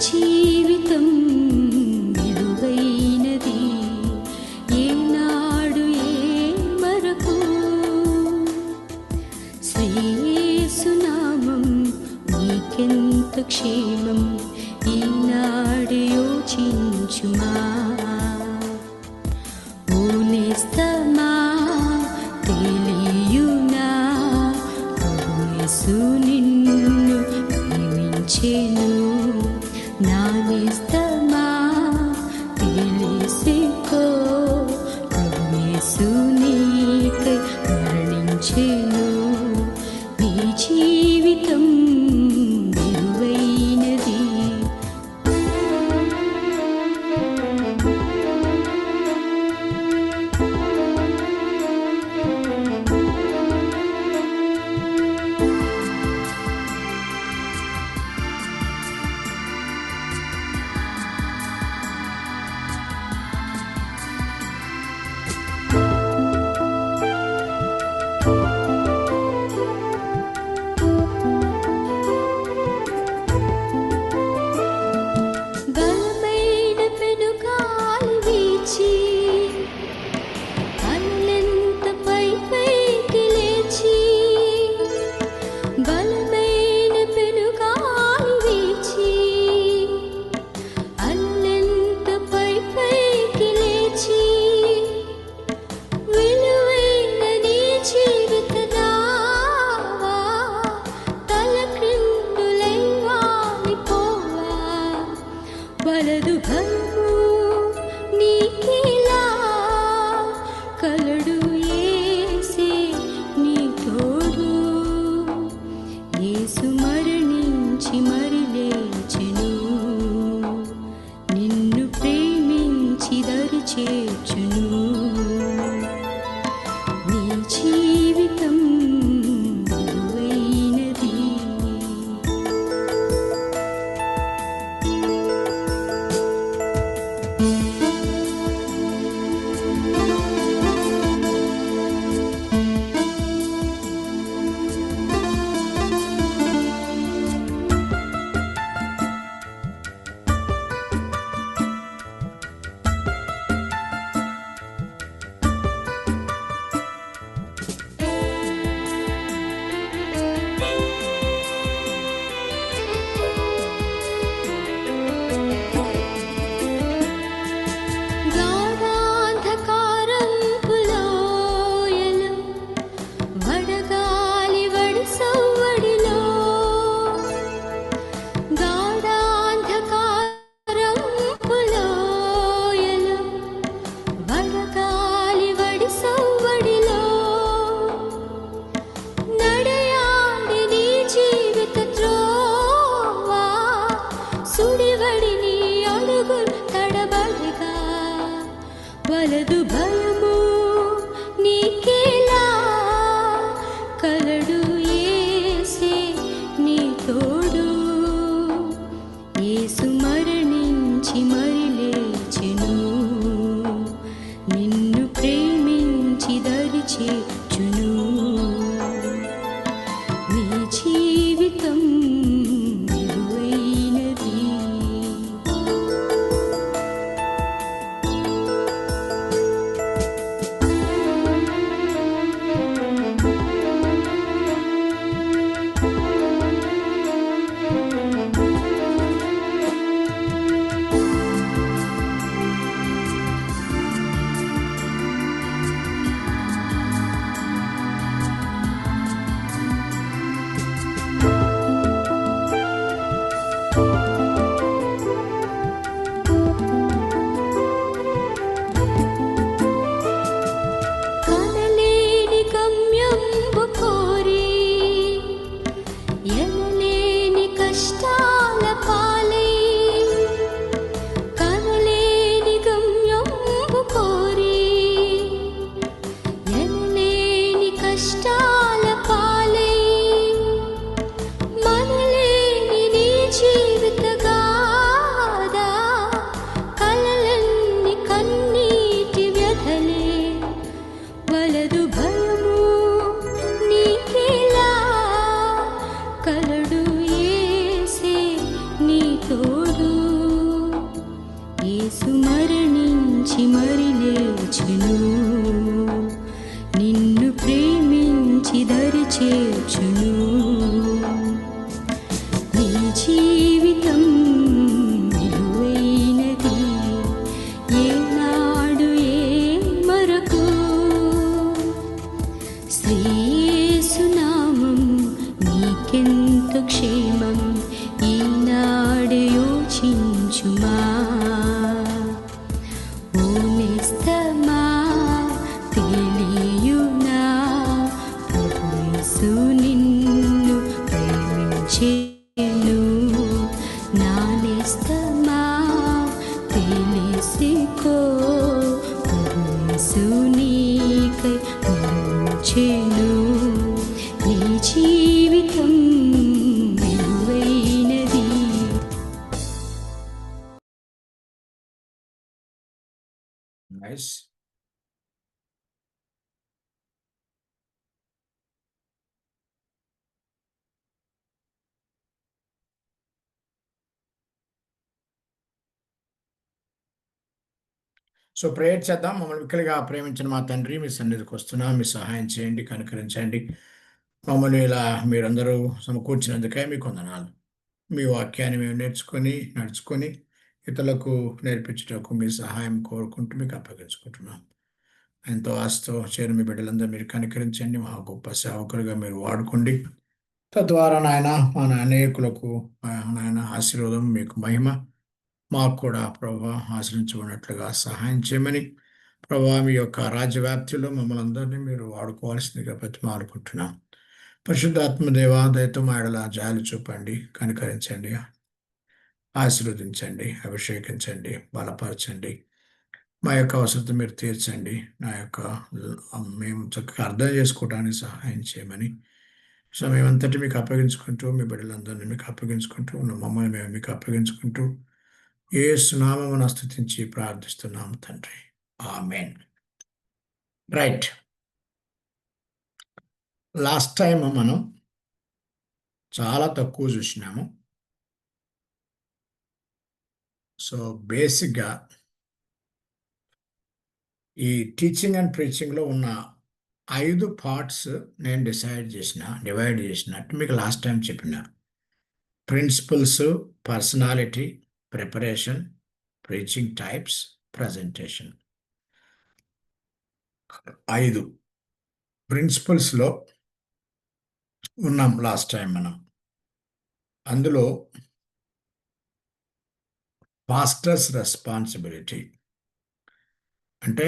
జీవితం విలువైనది ఏనాడు ఏ మరకు శ్రీయేసునామం నీకెంత క్షేమం ఈనాడు యోచించుమా ఓ నేస్తమా తెలియునా యేసు నిన్ను ప్రేమించెను నా నేస్తమా తెలిసికో ప్రభు యేసు నీకై మరణించెను నీ జీవితం విలువైనది తీర్చును. నీ జీవితం విలువైనది, ఏనాడు ఏ మరకు శ్రీయేసునామం నీకెంతో క్షేమం, ఈనాడు యోచించుమా. ఓ నేస్తమా, తెలియునా, ప్రభు యేసు నిన్ను ప్రేమించెను. నా నేస్తమా, తెలిసికో, ప్రభు యేసు నీకై మరణించెను. నీ జీవితం విలువైనది. నైస్. సో ప్రేయర్ చేద్దాం. మమ్మల్ని మిక్కలుగా ప్రేమించిన మా తండ్రి, మీ సన్నిధికి వస్తున్నాం. మీ సహాయం చేయండి, కనుకరించండి. మమ్మల్ని ఇలా మీరందరూ సమకూర్చినందుకే మీకు వందనాలు. మీ వాక్యాన్ని మేము నేర్చుకొని నడుచుకొని ఇతరులకు నేర్పించటకు మీ సహాయం కోరుకుంటూ మీకు అప్పగించుకుంటున్నాం. ఎంతో ఆశతో చేరు మీ బిడ్డలందరూ మీరు కనికరించండి. మా గొప్ప సేవకులుగా మీరు వాడుకోండి. తద్వారా నాయన మా అనేకులకు నాయన ఆశీర్వాదం, మీకు మహిమ, మాకు కూడా ప్రభా ఆశ్రయించబడినట్లుగా సహాయం చేయమని ప్రభా మీ యొక్క రాజ్యవ్యాప్తిలో మమ్మల్ని అందరినీ మీరు వాడుకోవాల్సిందిగా బతిమాలుకుంటున్నాం. పరిశుద్ధాత్మ దేవా, దయతో మా ఎడల జాలి చూపండి, కనికరించండి, ఆశీర్వదించండి, అభిషేకించండి, బలపరచండి. మా యొక్క అవసరత మీరు తీర్చండి. నా యొక్క మేము చక్కగా అర్థం చేసుకోవడానికి సహాయం చేయమని సమయం అంతటి మీకు అప్పగించుకుంటూ, మీ బిడ్డలందరినీ మీకు అప్పగించుకుంటూ ఉన్న మమ్మల్ని మేము మీకు అప్పగించుకుంటూ యేసు నామమున స్తుతించి ప్రార్థిస్తున్నాము తండ్రి. ఆమేన్. రైట్. లాస్ట్ టైం మనం చాలా తక్కువ చూసినాము. సో బేసిక్గా ఈ టీచింగ్ అండ్ ప్రీచింగ్లో ఉన్న 5 పార్ట్స్ నేను డివైడ్ చేసినట్టు మీకు లాస్ట్ టైం చెప్పిన. Principles, personality, preparation, preaching types, presentation. 5 ప్రిన్సిపల్స్లో ఉన్నాం లాస్ట్ టైం మనం. అందులో పాస్టర్స్ రెస్పాన్సిబిలిటీ అంటే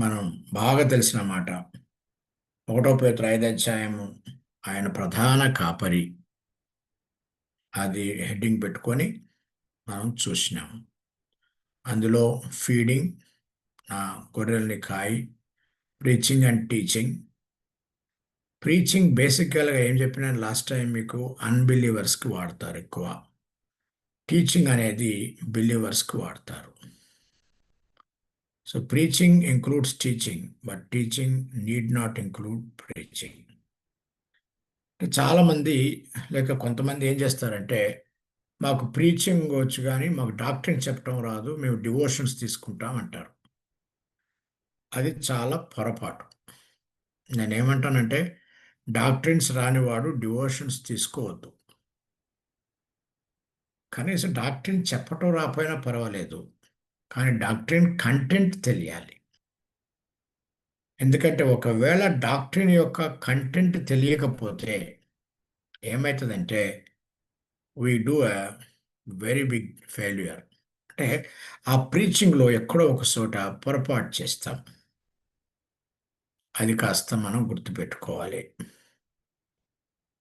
మనం బాగా తెలిసిన మాట. 1 పేతురు 5 అధ్యాయము ఆయన ప్రధాన కాపరి, అది హెడ్డింగ్ పెట్టుకొని మనం చూసినాము. అందులో ఫీడింగ్, గొర్రెల్ని కాయి, ప్రీచింగ్ అండ్ టీచింగ్. ప్రీచింగ్ బేసికల్గా ఏం చెప్పినా లాస్ట్ టైం మీకు అన్బిలీవర్స్కి వాడతారు ఎక్కువ. టీచింగ్ అనేది బిలీవర్స్కి వాడతారు. So preaching includes teaching, but teaching need not include preaching. చాలామంది లేక కొంతమంది ఏం చేస్తారంటే, మాకు ప్రీచింగ్ వచ్చు కానీ మాకు డాక్టరీన్ చెప్పడం రాదు, మేము డివోషన్స్ తీసుకుంటాం అంటారు. అది చాలా పొరపాటు. నేనేమంటానంటే, డాక్టరీన్స్ రానివాడు డివోషన్స్ తీసుకోవద్దు. కనీసం డాక్టరీన్ చెప్పటం రాకపోయినా పర్వాలేదు, కానీ డాక్టరీన్ కంటెంట్ తెలియాలి. ఎందుకంటే ఒకవేళ డాక్టరీన్ యొక్క కంటెంట్ తెలియకపోతే ఏమవుతుందంటే we do a very big failure. అంటే ఆ ప్రీచింగ్లో ఎక్కడో ఒక చోట పొరపాటు చేస్తాం. అది కాస్త మనం గుర్తుపెట్టుకోవాలి.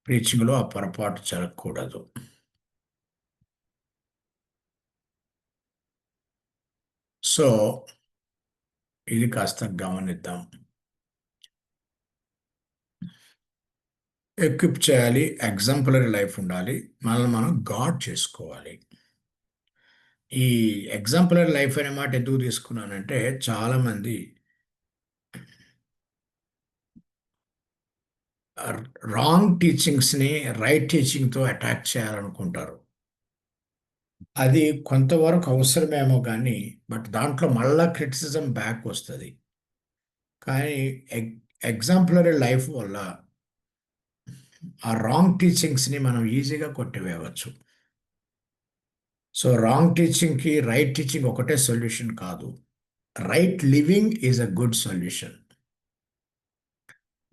ప్రీచింగ్లో ఆ పొరపాటు జరగకూడదు. సో ఇది కాస్త గమనిద్దాం. ఎక్విప్ చేయాలి, ఎగ్జాంపులరీ లైఫ్ ఉండాలి, మనల్ని మనం గాడ్ చేసుకోవాలి. ఈ ఎగ్జాంపులరీ లైఫ్ అనే మాట ఎందుకు తీసుకున్నానంటే, చాలామంది రాంగ్ టీచింగ్స్ని రైట్ టీచింగ్తో అటాక్ చేయాలనుకుంటారు. అది కొంతవరకు అవసరమేమో కానీ, బట్ దాంట్లో మళ్ళా క్రిటిసిజం బ్యాక్ వస్తుంది. కానీ ఎగ్జాంపులరీ లైఫ్ వల్ల ఆ రాంగ్ టీచింగ్స్ని మనం ఈజీగా కొట్టివేయవచ్చు. సో రాంగ్ టీచింగ్కి రైట్ టీచింగ్ ఒకటే సొల్యూషన్ కాదు. Right living is a good solution.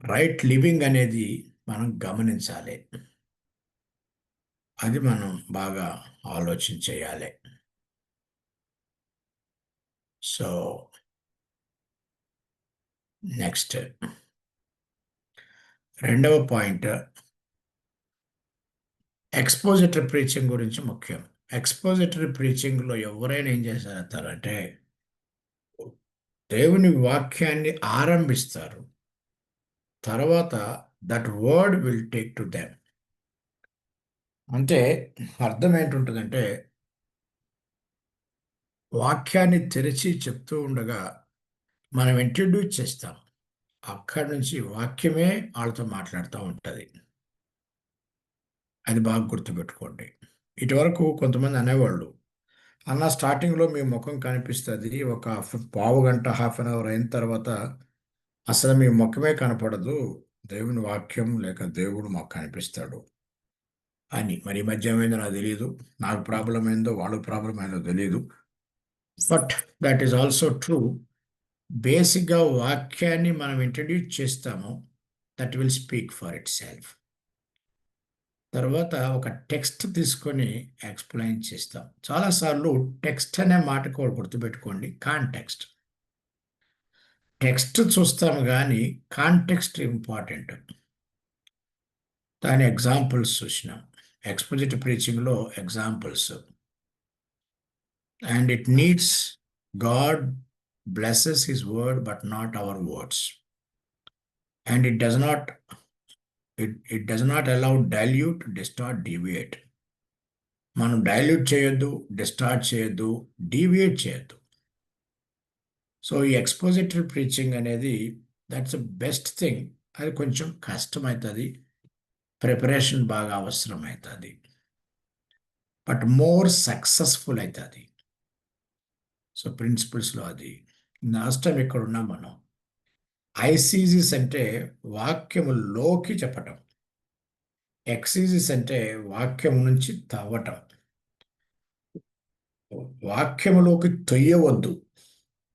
Right living అనేది మనం గమనించాలి. అది మనం బాగా ఆలోచన చేయాలి. సో నెక్స్ట్ రెండవ పాయింట్ ఎక్స్పోజిటరీ ప్రీచింగ్ గురించి ముఖ్యం. ఎక్స్పోజిటరీ ప్రీచింగ్లో ఎవరైనా ఏం చేస్తారంటే దేవుని వాక్యాన్ని ఆరంభిస్తారు, తర్వాత that word will take to them. అంటే అర్థం ఏంటుంటుందంటే వాక్యాన్ని తెరిచి చెప్తూ ఉండగా మనం ఇంట్రడ్యూస్ చేస్తాం, అక్కడి నుంచి వాక్యమే వాళ్ళతో మాట్లాడుతూ ఉంటుంది. అది బాగా గుర్తుపెట్టుకోండి. ఇటువరకు కొంతమంది అనేవాళ్ళు, అన్న స్టార్టింగ్లో మీ ముఖం కనిపిస్తుంది, ఒక పావు గంట హాఫ్ అన్ అవర్ అయిన తర్వాత అసలు మీ ముఖమే కనపడదు, దేవుని వాక్యం లేక దేవుడు మాకు కనిపిస్తాడు అని. మరి ఈ మధ్య ఏమైందో నాకు తెలియదు, నాకు ప్రాబ్లం ఏందో వాళ్ళకు ప్రాబ్లం ఏందో తెలియదు. But that is also true. బేసిక్గా వాక్యాన్ని మనం ఇంట్రడ్యూస్ చేస్తాము, that will speak for it self. తర్వాత ఒక టెక్స్ట్ తీసుకొని ఎక్స్ప్లెయిన్ చేస్తాం. చాలాసార్లు టెక్స్ట్ అనే మాట కూడా గుర్తుపెట్టుకోండి, కాంటెక్స్ట్. టెక్స్ట్ చూస్తాము కానీ కాంటెక్స్ట్ ఇంపార్టెంట్. దాని ఎగ్జాంపుల్స్ చూసినాం ఎక్స్పోజిటివ్ ప్రీచింగ్లో, examples. And it needs God blesses his word but not our words, and it does not allow dilute, distort, deviate. మనం డైల్యూట్ చేయొద్దు, డిస్టార్ట్ చేయొద్దు, డీవియేట్ చేయొద్దు. సో ఈ ఎక్స్పోజిటరీ ప్రీచింగ్ అనేది దట్స్ ద బెస్ట్ థింగ్. అది కొంచెం కష్టమవుతుంది, ప్రిపరేషన్ బాగా అవసరం అవుతుంది, బట్ మోర్ సక్సెస్ఫుల్ అవుతుంది. సో ప్రిన్సిపల్స్లో అది. లాస్ట్ ఇక్కడ ఉన్నాం మనం. ఐసీజీస్ అంటే వాక్యములోకి చెప్పటం, ఎక్సీజీస్ అంటే వాక్యం నుంచి తవ్వటం. వాక్యములోకి తొయ్యవద్దు,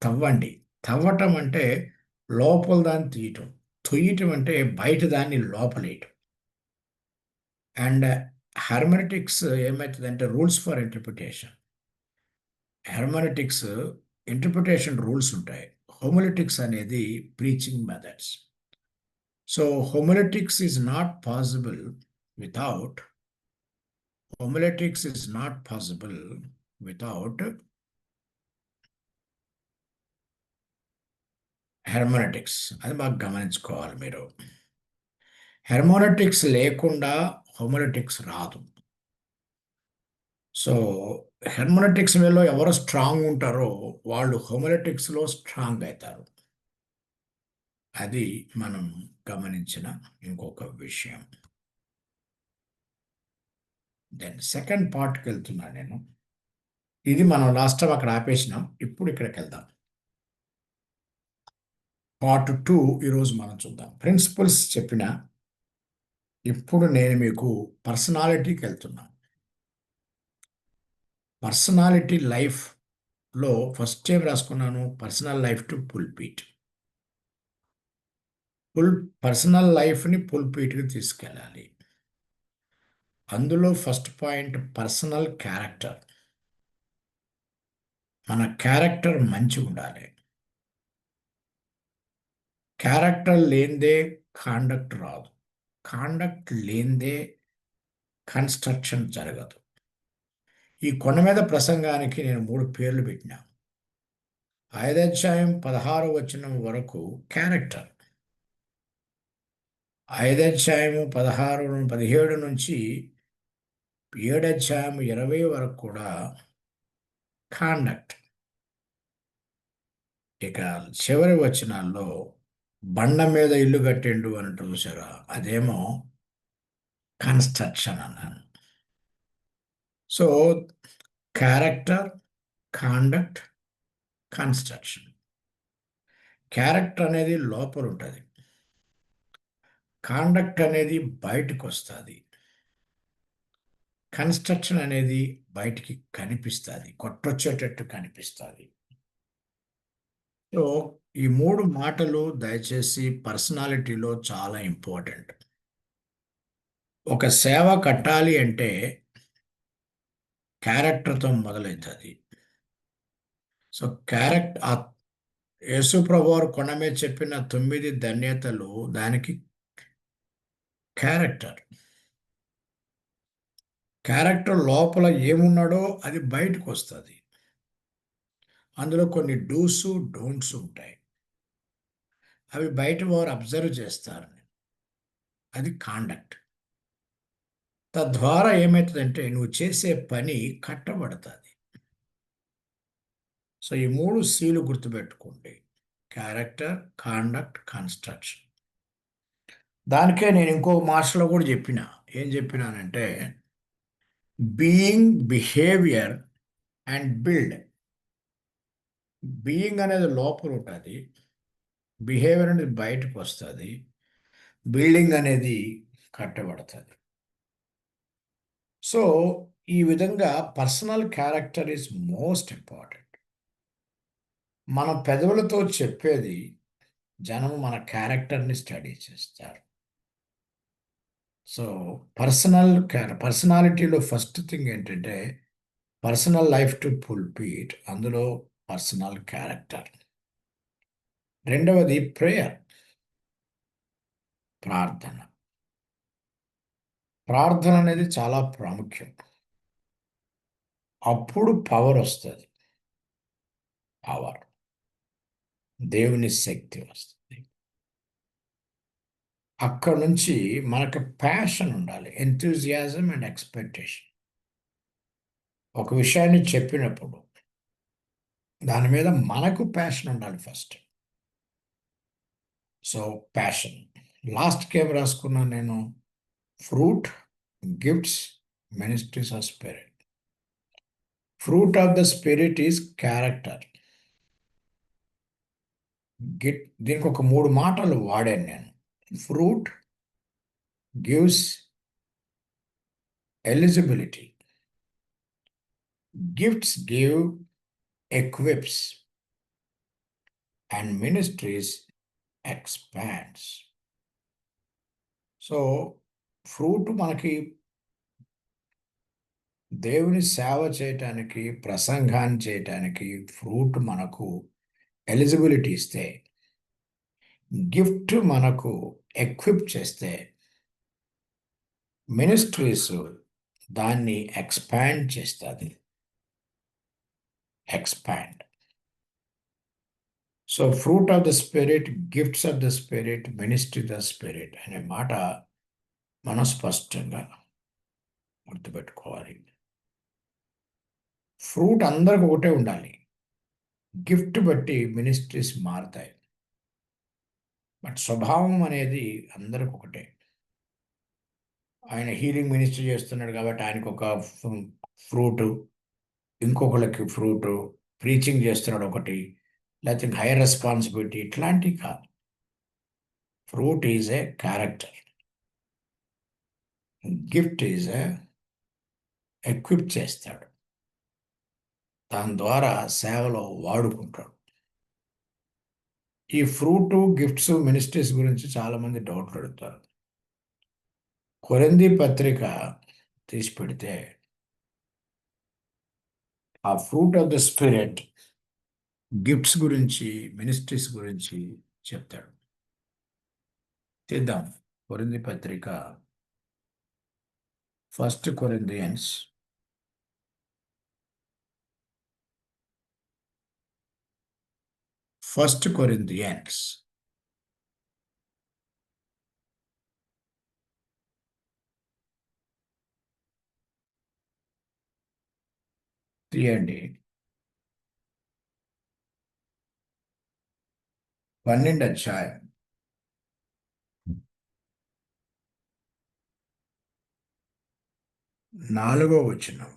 తవ్వండి. తవ్వటం అంటే లోపల దాన్ని తీయటం, తొయ్యటం అంటే బయట దాన్ని లోపలేయటం. అండ్ హెర్మెనెటిక్స్ ఏమవుతుందంటే rules for interpretation. Hermeneutics interpretation rules ఉంటాయి. హోమిలెటిక్స్ అనేది preaching methods. So homiletics is not possible without homiletics is not possible without hermeneutics. అది బాగా గమనించుకోవాలి మీరు. హెర్మోనెటిక్స్ లేకుండా హోమిలెటిక్స్ రాదు. సో హెర్మోనెటిక్స్ వేలో ఎవరు స్ట్రాంగ్ ఉంటారో వాళ్ళు హోమిలెటిక్స్లో స్ట్రాంగ్ అవుతారు. అది మనం గమనించిన ఇంకొక విషయం. దెన్ సెకండ్ పార్ట్కి వెళ్తున్నాను నేను. ఇది మనం లాస్ట్ టైం అక్కడ ఆపేసినాం, ఇప్పుడు ఇక్కడికి వెళ్దాం. పార్ట్ 2 ఈరోజు మనం చూద్దాం. ప్రిన్సిపల్స్ చెప్పిన ఇప్పుడు నేను మీకు పర్సనాలిటీకి వెళ్తున్నా. పర్సనాలిటీ లైఫ్లో ఫస్ట్ ఏం రాసుకున్నాను, personal life to pulpit. Personal లైఫ్ని పుల్పీట్కి తీసుకెళ్ళాలి. అందులో ఫస్ట్ పాయింట్ పర్సనల్ క్యారెక్టర్. మన క్యారెక్టర్ మంచిగా ఉండాలి. క్యారెక్టర్ లేనిదే కాండక్ట్ రాదు, కాండక్ట్ లేనిదే కన్స్ట్రక్షన్ జరగదు. ఈ కొండ మీద ప్రసంగానికి నేను 3 పేర్లు పెట్టినా. 5వ అధ్యాయం 16వ వచనం వరకు క్యారెక్టర్, 5వ అధ్యాయం 17 నుంచి 7వ అధ్యాయం 20 వరకు కూడా కాండక్ట్. ఇక చివరి వచనాల్లో బండ మీద ఇల్లు కట్టిండు అన్నట్టు చూసారా, అదేమో కన్స్ట్రక్షన్ అన్నాను. So character, conduct, construction. Character అనేది లోపల ఉంటుంది. కాండక్ట్ అనేది బయటకు వస్తుంది. కన్స్ట్రక్షన్ అనేది బయటికి కనిపిస్తుంది, కొట్టొచ్చేటట్టు కనిపిస్తుంది. సో ఈ 3 మాటలు దయచేసి పర్సనాలిటీలో చాలా ఇంపార్టెంట్. ఒక సేవ కట్టాలి అంటే క్యారెక్టర్తో మొదలవుతుంది. సో యేసు ప్రభువారు కొండ మీద చెప్పిన 9 ధన్యతలు దానికి క్యారెక్టర్. క్యారెక్టర్ లోపల ఏమున్నాడో అది బయటకు వస్తుంది. అందులో కొన్ని డూస్ డోంట్స్ ఉంటాయి. అవి బయట వారు అబ్జర్వ్ చేస్తారు. అది కాండక్ట్. తద్వారా ఏమవుతుందంటే నువ్వు చేసే పని కట్టబడుతుంది. సో ఈ 3 సీలు గుర్తుపెట్టుకోండి: క్యారెక్టర్, కాండక్ట్, కన్స్ట్రక్షన్. దానికే నేను ఇంకో మాస్టర్లో కూడా ఏం చెప్పినానంటే being, behaviour and build. Being అనేది లోపల ఉంటుంది, బిహేవియర్ అనేది బయటకు వస్తుంది, బిల్డింగ్ అనేది కట్టబడుతుంది. సో ఈ విధంగా personal character is most important. మన పెదవులతో చెప్పేది జనం మన క్యారెక్టర్ని స్టడీ చేస్తారు. సో పర్సనాలిటీలో ఫస్ట్ థింగ్ ఏంటంటే పర్సనల్ లైఫ్ టు పుల్పిట్, అందులో పర్సనల్ క్యారెక్టర్. రెండవది ప్రేయర్, ప్రార్థన. ప్రార్థన అనేది చాలా ప్రాముఖ్యం. అప్పుడు పవర్ వస్తుంది. పవర్, దేవుని శక్తి వస్తుంది. అక్కడ నుంచి మనకు ప్యాషన్ ఉండాలి, ఎంతూజియాజం అండ్ ఎక్స్పెక్టేషన్. ఒక విషయాన్ని చెప్పినప్పుడు దాని మీద మనకు ప్యాషన్ ఉండాలి ఫస్ట్. So passion. లాస్ట్కి ఏం రాసుకున్నాను నేను? Fruit, gifts, ministries of spirit. Fruit of the spirit is character. దీనికి ఒక 3 మాటలు వాడాను నేను. Fruit gives eligibility, gifts give ఎక్విప్స్, and ministries expands. So fruit మనకి దేవుని సేవ చేయటానికి, ప్రసంగాన్ని చేయటానికి ఫ్రూట్ మనకు ఎలిజిబిలిటీ ఇస్తే, గిఫ్ట్ మనకు ఎక్విప్ చేస్తే, మినిస్ట్రీస్ దాన్ని ఎక్స్పాండ్ చేస్తుంది. Expand. So fruit of the spirit, gifts of the spirit, ministry the spirit అనే మాట మనం స్పష్టంగా గుర్తుపెట్టుకోవాలి. ఫ్రూట్ అందరికి ఒకటే ఉండాలి, గిఫ్ట్ బట్టి మినిస్ట్రీస్ మారుతాయి. బట్ స్వభావం అనేది అందరికి ఒకటే. ఆయన హీలింగ్ మినిస్ట్రీ చేస్తున్నాడు కాబట్టి ఆయనకు ఒక ఫ్రూటు, ఇంకొకళ్ళకి ఫ్రూటు, ప్రీచింగ్ చేస్తున్నాడు ఒకటి, లేకపోతే హైయర్ రెస్పాన్సిబిలిటీ, ఇట్లాంటివి కాదు. Fruit is a character, gift is a equip చేస్తాడు, దాని ద్వారా సేవలో వాడుకుంటాడు. ఈ ఫ్రూటు, గిఫ్ట్స్, మినిస్ట్రీస్ గురించి చాలామంది డౌట్లు అడుగుతారు. కొరింథీ పత్రిక తీసి పెడితే ఆ fruit of the spirit, gifts గురించి, మినిస్ట్రీస్ గురించి చెప్తాడు. తీద్దాం. కొరింథీ పత్రిక, ఫస్ట్ కొరింథియన్స్ ఫస్ట్ కొరింథియన్స్ తీయండి. 12వ అధ్యాయం 4వ వచనం.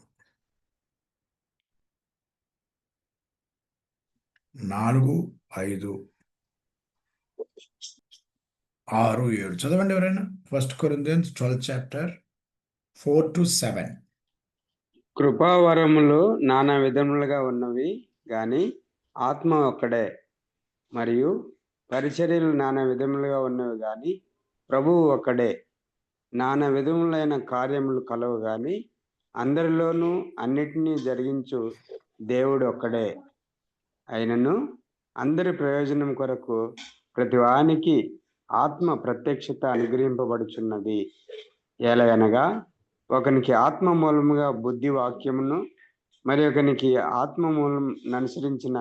4, 5. 6, 7 చదవండి ఎవరైనా. 1 Corinthians 12 చాప్టర్ 4-7. కృపావరములు నానా విధములుగా ఉన్నవి గాని ఆత్మ ఒక్కడే. మరియు పరిచర్యలు నానా విధములుగా ఉన్నవి గాని ప్రభువు ఒక్కడే. నానా విధములైన కార్యములు కలవు గాని అందరిలోనూ అన్నిటినీ జరిగించు దేవుడు ఒక్కడే. అయినను అందరి ప్రయోజనం కొరకు ప్రతి వానికి ఆత్మ ప్రత్యక్షత అనుగ్రహింపబడుచున్నది. ఎలయనగా ఒకనికి ఆత్మ మూలముగా బుద్ధి వాక్యమును, మరి ఒకనికి ఆత్మ మూలం అనుసరించిన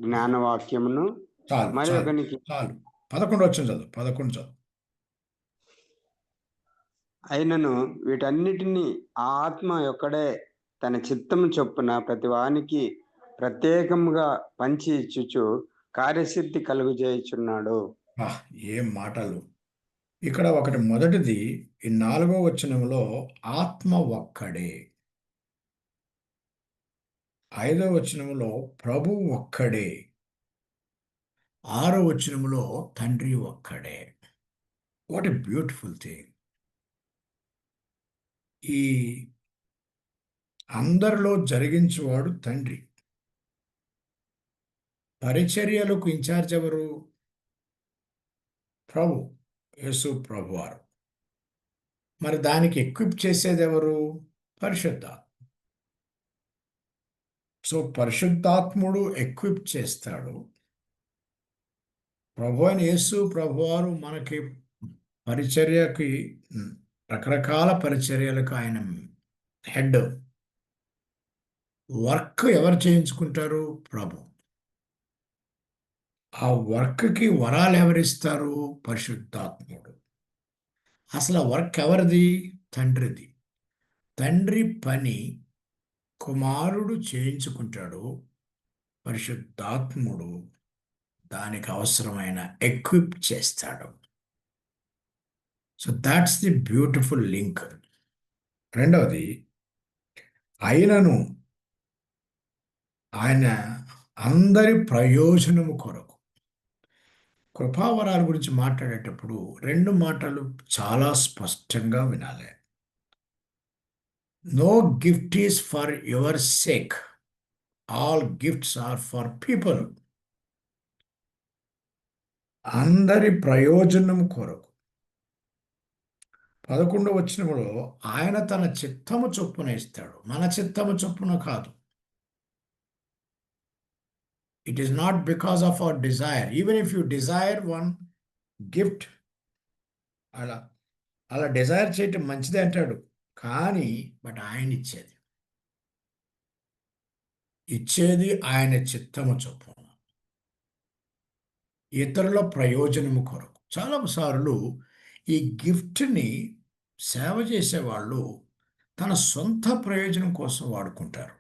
జ్ఞానవాక్యమును, చాలు మరి చాలు ఒకనికి చాలు 11 వచ్చిన చదువు 11 చదువు. అయినను వీటన్నిటినీ ఆ ఆత్మ ఒక్కడే తన చిత్తము చొప్పున ప్రతి వానికి ప్రత్యేకముగా పంచి ఇచ్చుచు కార్యసిద్ధి కలుగజేయుచున్నాడు. ఆహ్, ఏం మాటలు! ఇక్కడ ఒకటి మొదటిది, ఈ 4వ వచనంలో ఆత్మ ఒక్కడే. 5వ వచనంలో ప్రభు ఒక్కడే. 6వ వచనంలో తండ్రి ఒక్కడే. What a beautiful thing! ఈ అందరిలో జరిగించేవాడు తండ్రి. పరిచర్యలకు ఇన్ఛార్జ్ ఎవరు? ప్రభు, యేసు ప్రభువారు. మరి దానికి ఎక్విప్ చేసేది ఎవరు? పరిశుద్ధాత్మ. సో పరిశుద్ధాత్ముడు ఎక్విప్ చేస్తాడు. ప్రభు అయిన యేసు ప్రభువారు మనకి పరిచర్యకి, రకరకాల పరిచర్యలకు ఆయన హెడ్. వర్క్ ఎవరు చేయించుకుంటారు? ప్రభు. ఆ వర్క్కి వరాలు ఎవరిస్తారు? పరిశుద్ధాత్ముడు. అసలు ఆ వర్క్ ఎవరిది? తండ్రిది. తండ్రి పని కుమారుడు చేయించుకుంటాడు. పరిశుద్ధాత్ముడు దానికి అవసరమైన ఎక్విప్ చేస్తాడు. So that's the beautiful link. రెండవది, అయినను ఆయన అందరి ప్రయోజనము కొరకు. కృపావరాల గురించి మాట్లాడేటప్పుడు 2 మాటలు చాలా స్పష్టంగా వినాలి. No gift is for your sake, all gifts are for people. అందరి ప్రయోజనం కొరకు. 11వ వచనంలో ఆయన తన చిత్తము చొప్పున ఇస్తాడు, మన చిత్తము చొప్పున కాదు. It is not because of our Dzire. Even if you desire one gift, అలా అలా డిజైర్ చేయటం మంచిదే అంటాడు, కానీ బట్ ఆయన ఇచ్చేది ఆయన చిత్తము చొప్పున, ఇతరుల ప్రయోజనము కొరకు. చాలాసార్లు ఈ గిఫ్ట్ని సేవ చేసేవాళ్ళు తన సొంత ప్రయోజనం కోసం వాడుకుంటారు.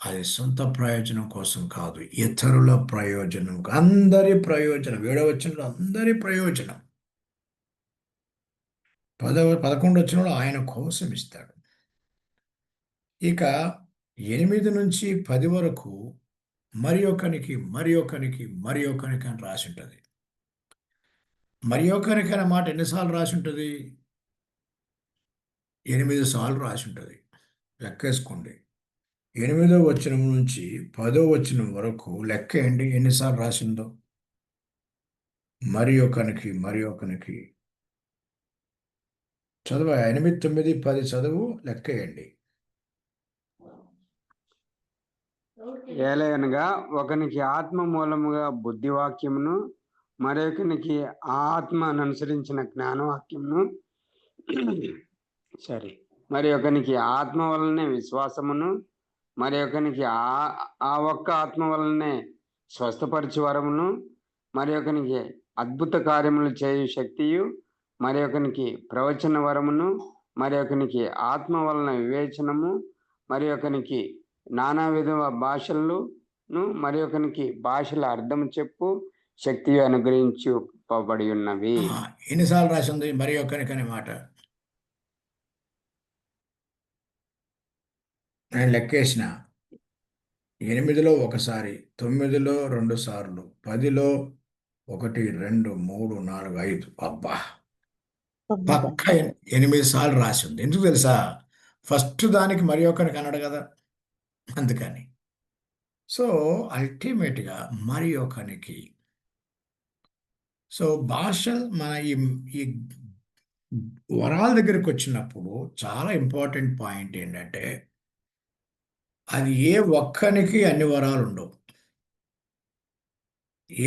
అది సొంత ప్రయోజనం కోసం కాదు, ఇతరుల ప్రయోజనం, అందరి ప్రయోజనం. 7వ వచనంలో అందరి ప్రయోజనం. 11వ వచనంలో ఆయన కోసం ఇస్తాడు. ఇక 8 నుంచి 10 వరకు మరి ఒకనికి అని రాసి ఉంటుంది. మరి ఒకరికి అనే మాట ఎన్నిసార్లు రాసి ఉంటుంది? 8 సార్లు రాసి ఉంటుంది. లెక్కేసుకోండి. 8వ వచనం నుంచి 10వ వచనం వరకు లెక్కేయండి ఎన్నిసార్లు రాసిందో. మరి ఒకనికి చదువు. 8, 9, 10 చదువు, లెక్కేయండి. ఏలయనగా ఒకనికి ఆత్మ మూలముగా బుద్ధివాక్యమును, మరొకనికి ఆత్మను అనుసరించిన జ్ఞానవాక్యమును, మరి ఒకనికి ఆత్మ వలనే విశ్వాసమును, మరి ఒకనికి ఆ ఒక్క ఆత్మ వలనే స్వస్థపరచు వరమును, మరి ఒకనికి అద్భుత కార్యములు చేయు శక్తియు, మరి ఒకనికి ప్రవచన వరమును, మరి ఒకనికి ఆత్మ వలన వివేచనము, మరి ఒకనికి నానా విధ భాషలను, మరి ఒకనికి భాషల అర్థం చెప్పు శక్తి అనుగ్రహించబడి ఉన్నవి. ఎన్నిసార్లు రాసింది మరి ఒకరికి అనే మాట? నేను లెక్కేసిన. 8లో ఒకసారి, 9లో 2 సార్లు, 10లో 1 2 3 4 5 అబ్బా 9. పక్క 8 సార్లు రాసి ఉంది. ఎందుకు తెలుసా? ఫస్ట్ దానికి మరి ఒకరికి అన్నాడు కదా, అందుకని. సో అల్టిమేట్గా మరి ఒకరికి. సో భాష మన ఈ వరాల దగ్గరికి వచ్చినప్పుడు చాలా ఇంపార్టెంట్ పాయింట్ ఏంటంటే, అది ఏ ఒక్కనికి అన్ని వరాలు ఉండవు.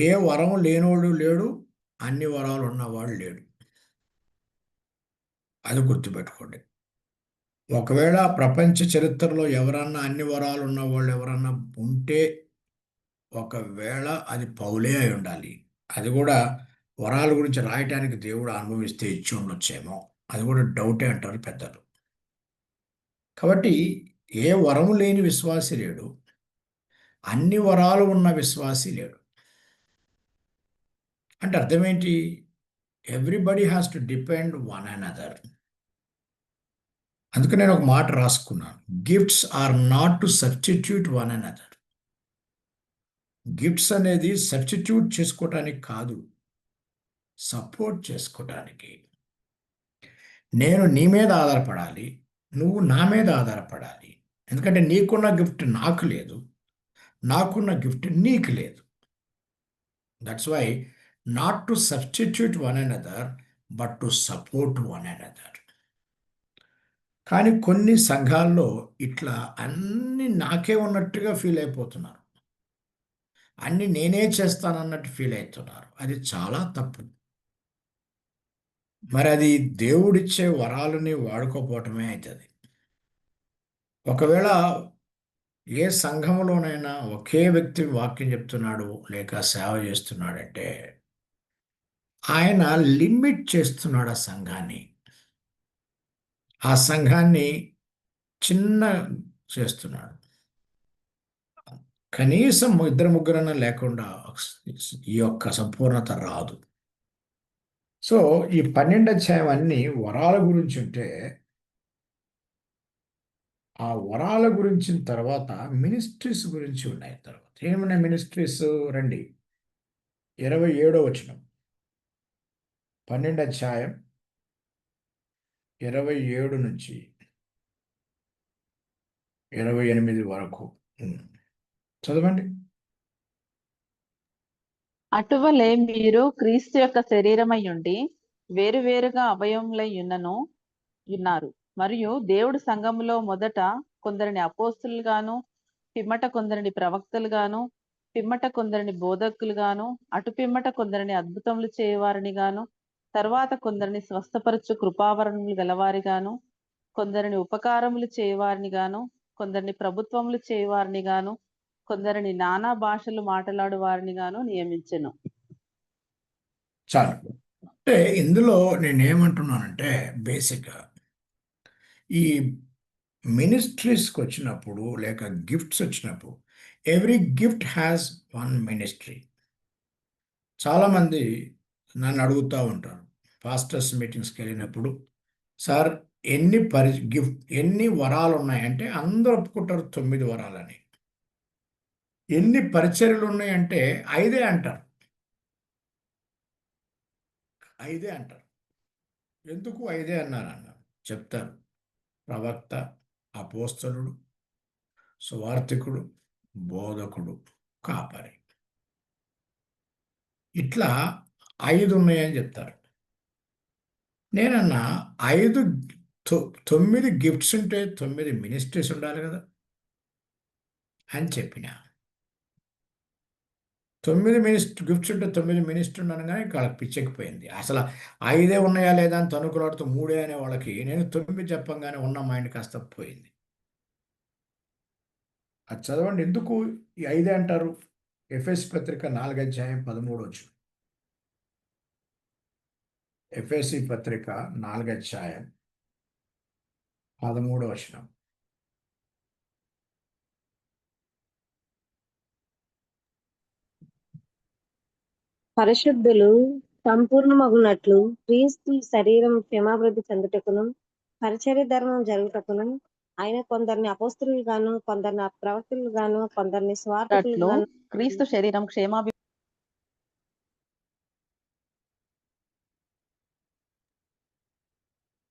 ఏ వరం లేనోడు లేడు, అన్ని వరాలు ఉన్నవాడు లేడు. అది గుర్తుపెట్టుకోండి. ఒకవేళ ప్రపంచ చరిత్రలో ఎవరన్నా అన్ని వరాలు ఉన్న వాళ్ళు ఎవరన్నా ఉంటే, ఒకవేళ అది పౌలే అయి ఉండాలి. అది కూడా వరాల గురించి రాయటానికి దేవుడు అనుభవిస్తే ఇచ్చి ఉండొచ్చేమో, అది కూడా డౌటే అంటారు పెద్దలు. కాబట్టి ఏ వరము లేని విశ్వాసి లేడు, అన్ని వరాలు ఉన్న విశ్వాసి లేడు. అంటే అర్థమేంటి? Everybody has to depend one another. అందుకే నేను ఒక మాట రాసుకున్నాను, gifts are not to substitute one another. Gifts అనేది సబ్స్టిట్యూట్ చేసుకోవటానికి కాదు, సపోర్ట్ చేసుకోవటానికి. నేను నీ మీద ఆధారపడాలి, నువ్వు నా మీద ఆధారపడాలి. ఎందుకంటే నీకున్న గిఫ్ట్ నాకు లేదు, నాకున్న గిఫ్ట్ నీకు లేదు. That's why not to substitute one another, but to support one another. కానీ కొన్ని సంఘాల్లో ఇట్లా అన్ని నాకే ఉన్నట్టుగా ఫీల్ అయిపోతున్నారు, అన్ని నేనే చేస్తానన్నట్టు ఫీల్ అవుతున్నారు. అది చాలా తప్పు. మరి అది దేవుడిచ్చే వరాలని వాడుకోపోవటమే అవుతుంది. ఒకవేళ ఏ సంఘంలోనైనా ఒకే వ్యక్తి వాక్యం చెప్తున్నాడు లేక సేవ చేస్తున్నాడంటే, ఆయన లిమిట్ చేస్తున్నాడు ఆ సంఘాన్ని. ఆ సంఘాన్ని చిన్న చేస్తున్నాడు. కనీసం ఇద్దరు ముగ్గురన్నా లేకుండా ఈ యొక్క సంపూర్ణత రాదు. సో ఈ 12 అధ్యాయం అన్ని వరాల గురించి ఉంటే, ఆ వరాల గురించిన తర్వాత మినిస్ట్రీస్ గురించి ఉన్నాయి. తర్వాత ఏమన్నా మినిస్ట్రీస్ రండి, 27వ వచనం, 12 అధ్యాయం 27 నుంచి 28 వరకు చదవండి. అటువలే మీరు క్రీస్తు యొక్క శరీరమై ఉండి వేరువేరుగా అవయవములై ఉన్నారు. మరియు దేవుడు సంఘములో మొదట కొందరిని అపోస్తులుగాను, పిమ్మట కొందరిని ప్రవక్తలుగాను, పిమ్మట కొందరిని బోధకులుగాను, అటు పిమ్మట కొందరిని అద్భుతములు చేయవారిని గాను, తర్వాత కొందరిని స్వస్థపరచు కృపావరణములు గలవారిగాను, కొందరిని ఉపకారములు చేయవారిని గాను, కొందరిని ప్రభుత్వములు చేయవారిని గాను, కొందరిని నానా భాషలు మాట్లాడు వారిని గాను నియమించెను. చాలు. అంటే ఇందులో నేనేమంటున్నానంటే, బేసిక్గా ఈ మినిస్ట్రీస్కి వచ్చినప్పుడు లేక గిఫ్ట్స్ వచ్చినప్పుడు, every gift has one ministry. చాలామంది నన్ను అడుగుతూ ఉంటారు పాస్టర్స్ మీటింగ్స్కి వెళ్ళినప్పుడు, సార్ ఎన్ని వరాలు ఉన్నాయంటే అందరూ ఒప్పుకుంటారు 9 వరాలని. ఎన్ని పరిచర్యలు ఉన్నాయంటే 5 అంటారు. 5 అంటారు. ఎందుకు 5 అన్నారు చెప్తారు. ప్రవక్త, అపోస్తలుడు, సువార్తికుడు, బోధకుడు, కాపరి, ఇట్లా 5 ఉన్నాయని చెప్తారు. నేనన్నా 9 గిఫ్ట్స్ ఉంటే 9 మినిస్ట్రీస్ ఉండాలి కదా అని చెప్పిన. 9 గిఫ్ట్స్ ఉంటే 9 మినిస్ట్రీ అనగానే వాళ్ళకి పిచ్చెక్కిపోయింది. అసలు 5 ఉన్నాయా లేదా అని తనుకులాడుతూ 3 అనే వాళ్ళకి నేను 9 చెప్పంగానే ఉన్న మైండ్ కాస్త పోయింది. అది చదవండి, ఎందుకు ఈ 5 అంటారు? ఎఫెసీ పత్రిక 4వ అధ్యాయం 13వ వచనం. ఎఫెసీ పత్రిక 4వ అధ్యాయం 13వ వచనం. పరిశుద్ధులు సంపూర్ణమగునట్లు క్రీస్తు శరీరం క్షేమాభివృద్ధి చెందుటకును పరిచర్య ధర్మం జరుగుటకును ఆయన కొందరిని అపోస్తులు గాను, కొందరిని ప్రవక్తలు గాను, కొందరిని స్వార్థకులు గాను, క్రీస్తు శరీరం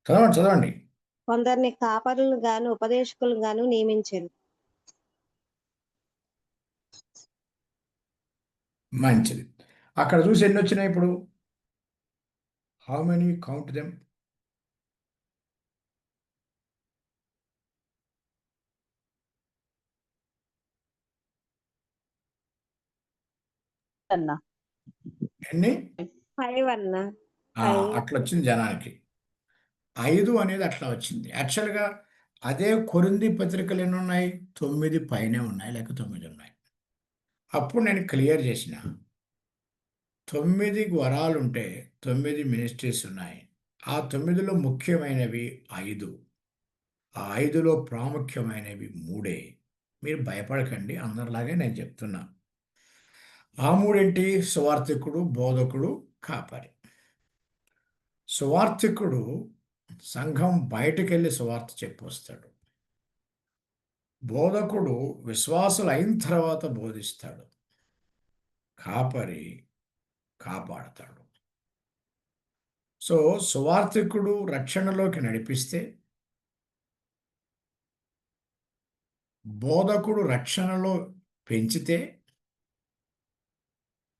చదవండి చదవండి. కొందరిని కాపరులను గాను ఉపదేశకులను గాను నియమించాను. మంచిది. అక్కడ చూసి ఎన్ని వచ్చినాయి ఇప్పుడు? How many count them? అన్న ఎన్ని? 5 అన్న. ఆ, 5. అట్లా వచ్చింది జనానికి. 5 అనేది అట్లా వచ్చింది. యాక్చువల్గా అదే కొరింథీ పత్రికలు ఎన్ని ఉన్నాయి? 9 పైనే ఉన్నాయి, లేక 9 ఉన్నాయి. అప్పుడు నేను క్లియర్ చేసిన 9 వరాలు ఉంటే 9 మినిస్ట్రీస్ ఉన్నాయి. ఆ 9లో ముఖ్యమైనవి 5. ఆ 5లో ప్రాముఖ్యమైనవి 3. మీరు భయపడకండి, అందరిలాగే నేను చెప్తున్నా. ఆ 3 ఏంటి? సువార్థికుడు, బోధకుడు, కాపరి. సువార్థికుడు సంఘం బయటకెళ్ళి సువార్త చెప్పొస్తాడు. బోధకుడు విశ్వాసులు అయిన తర్వాత బోధిస్తాడు. కాపరి కాపాడతాడు. సో సువార్థికుడు రక్షణలోకి నడిపిస్తే, బోధకుడు రక్షణలో పెంచితే,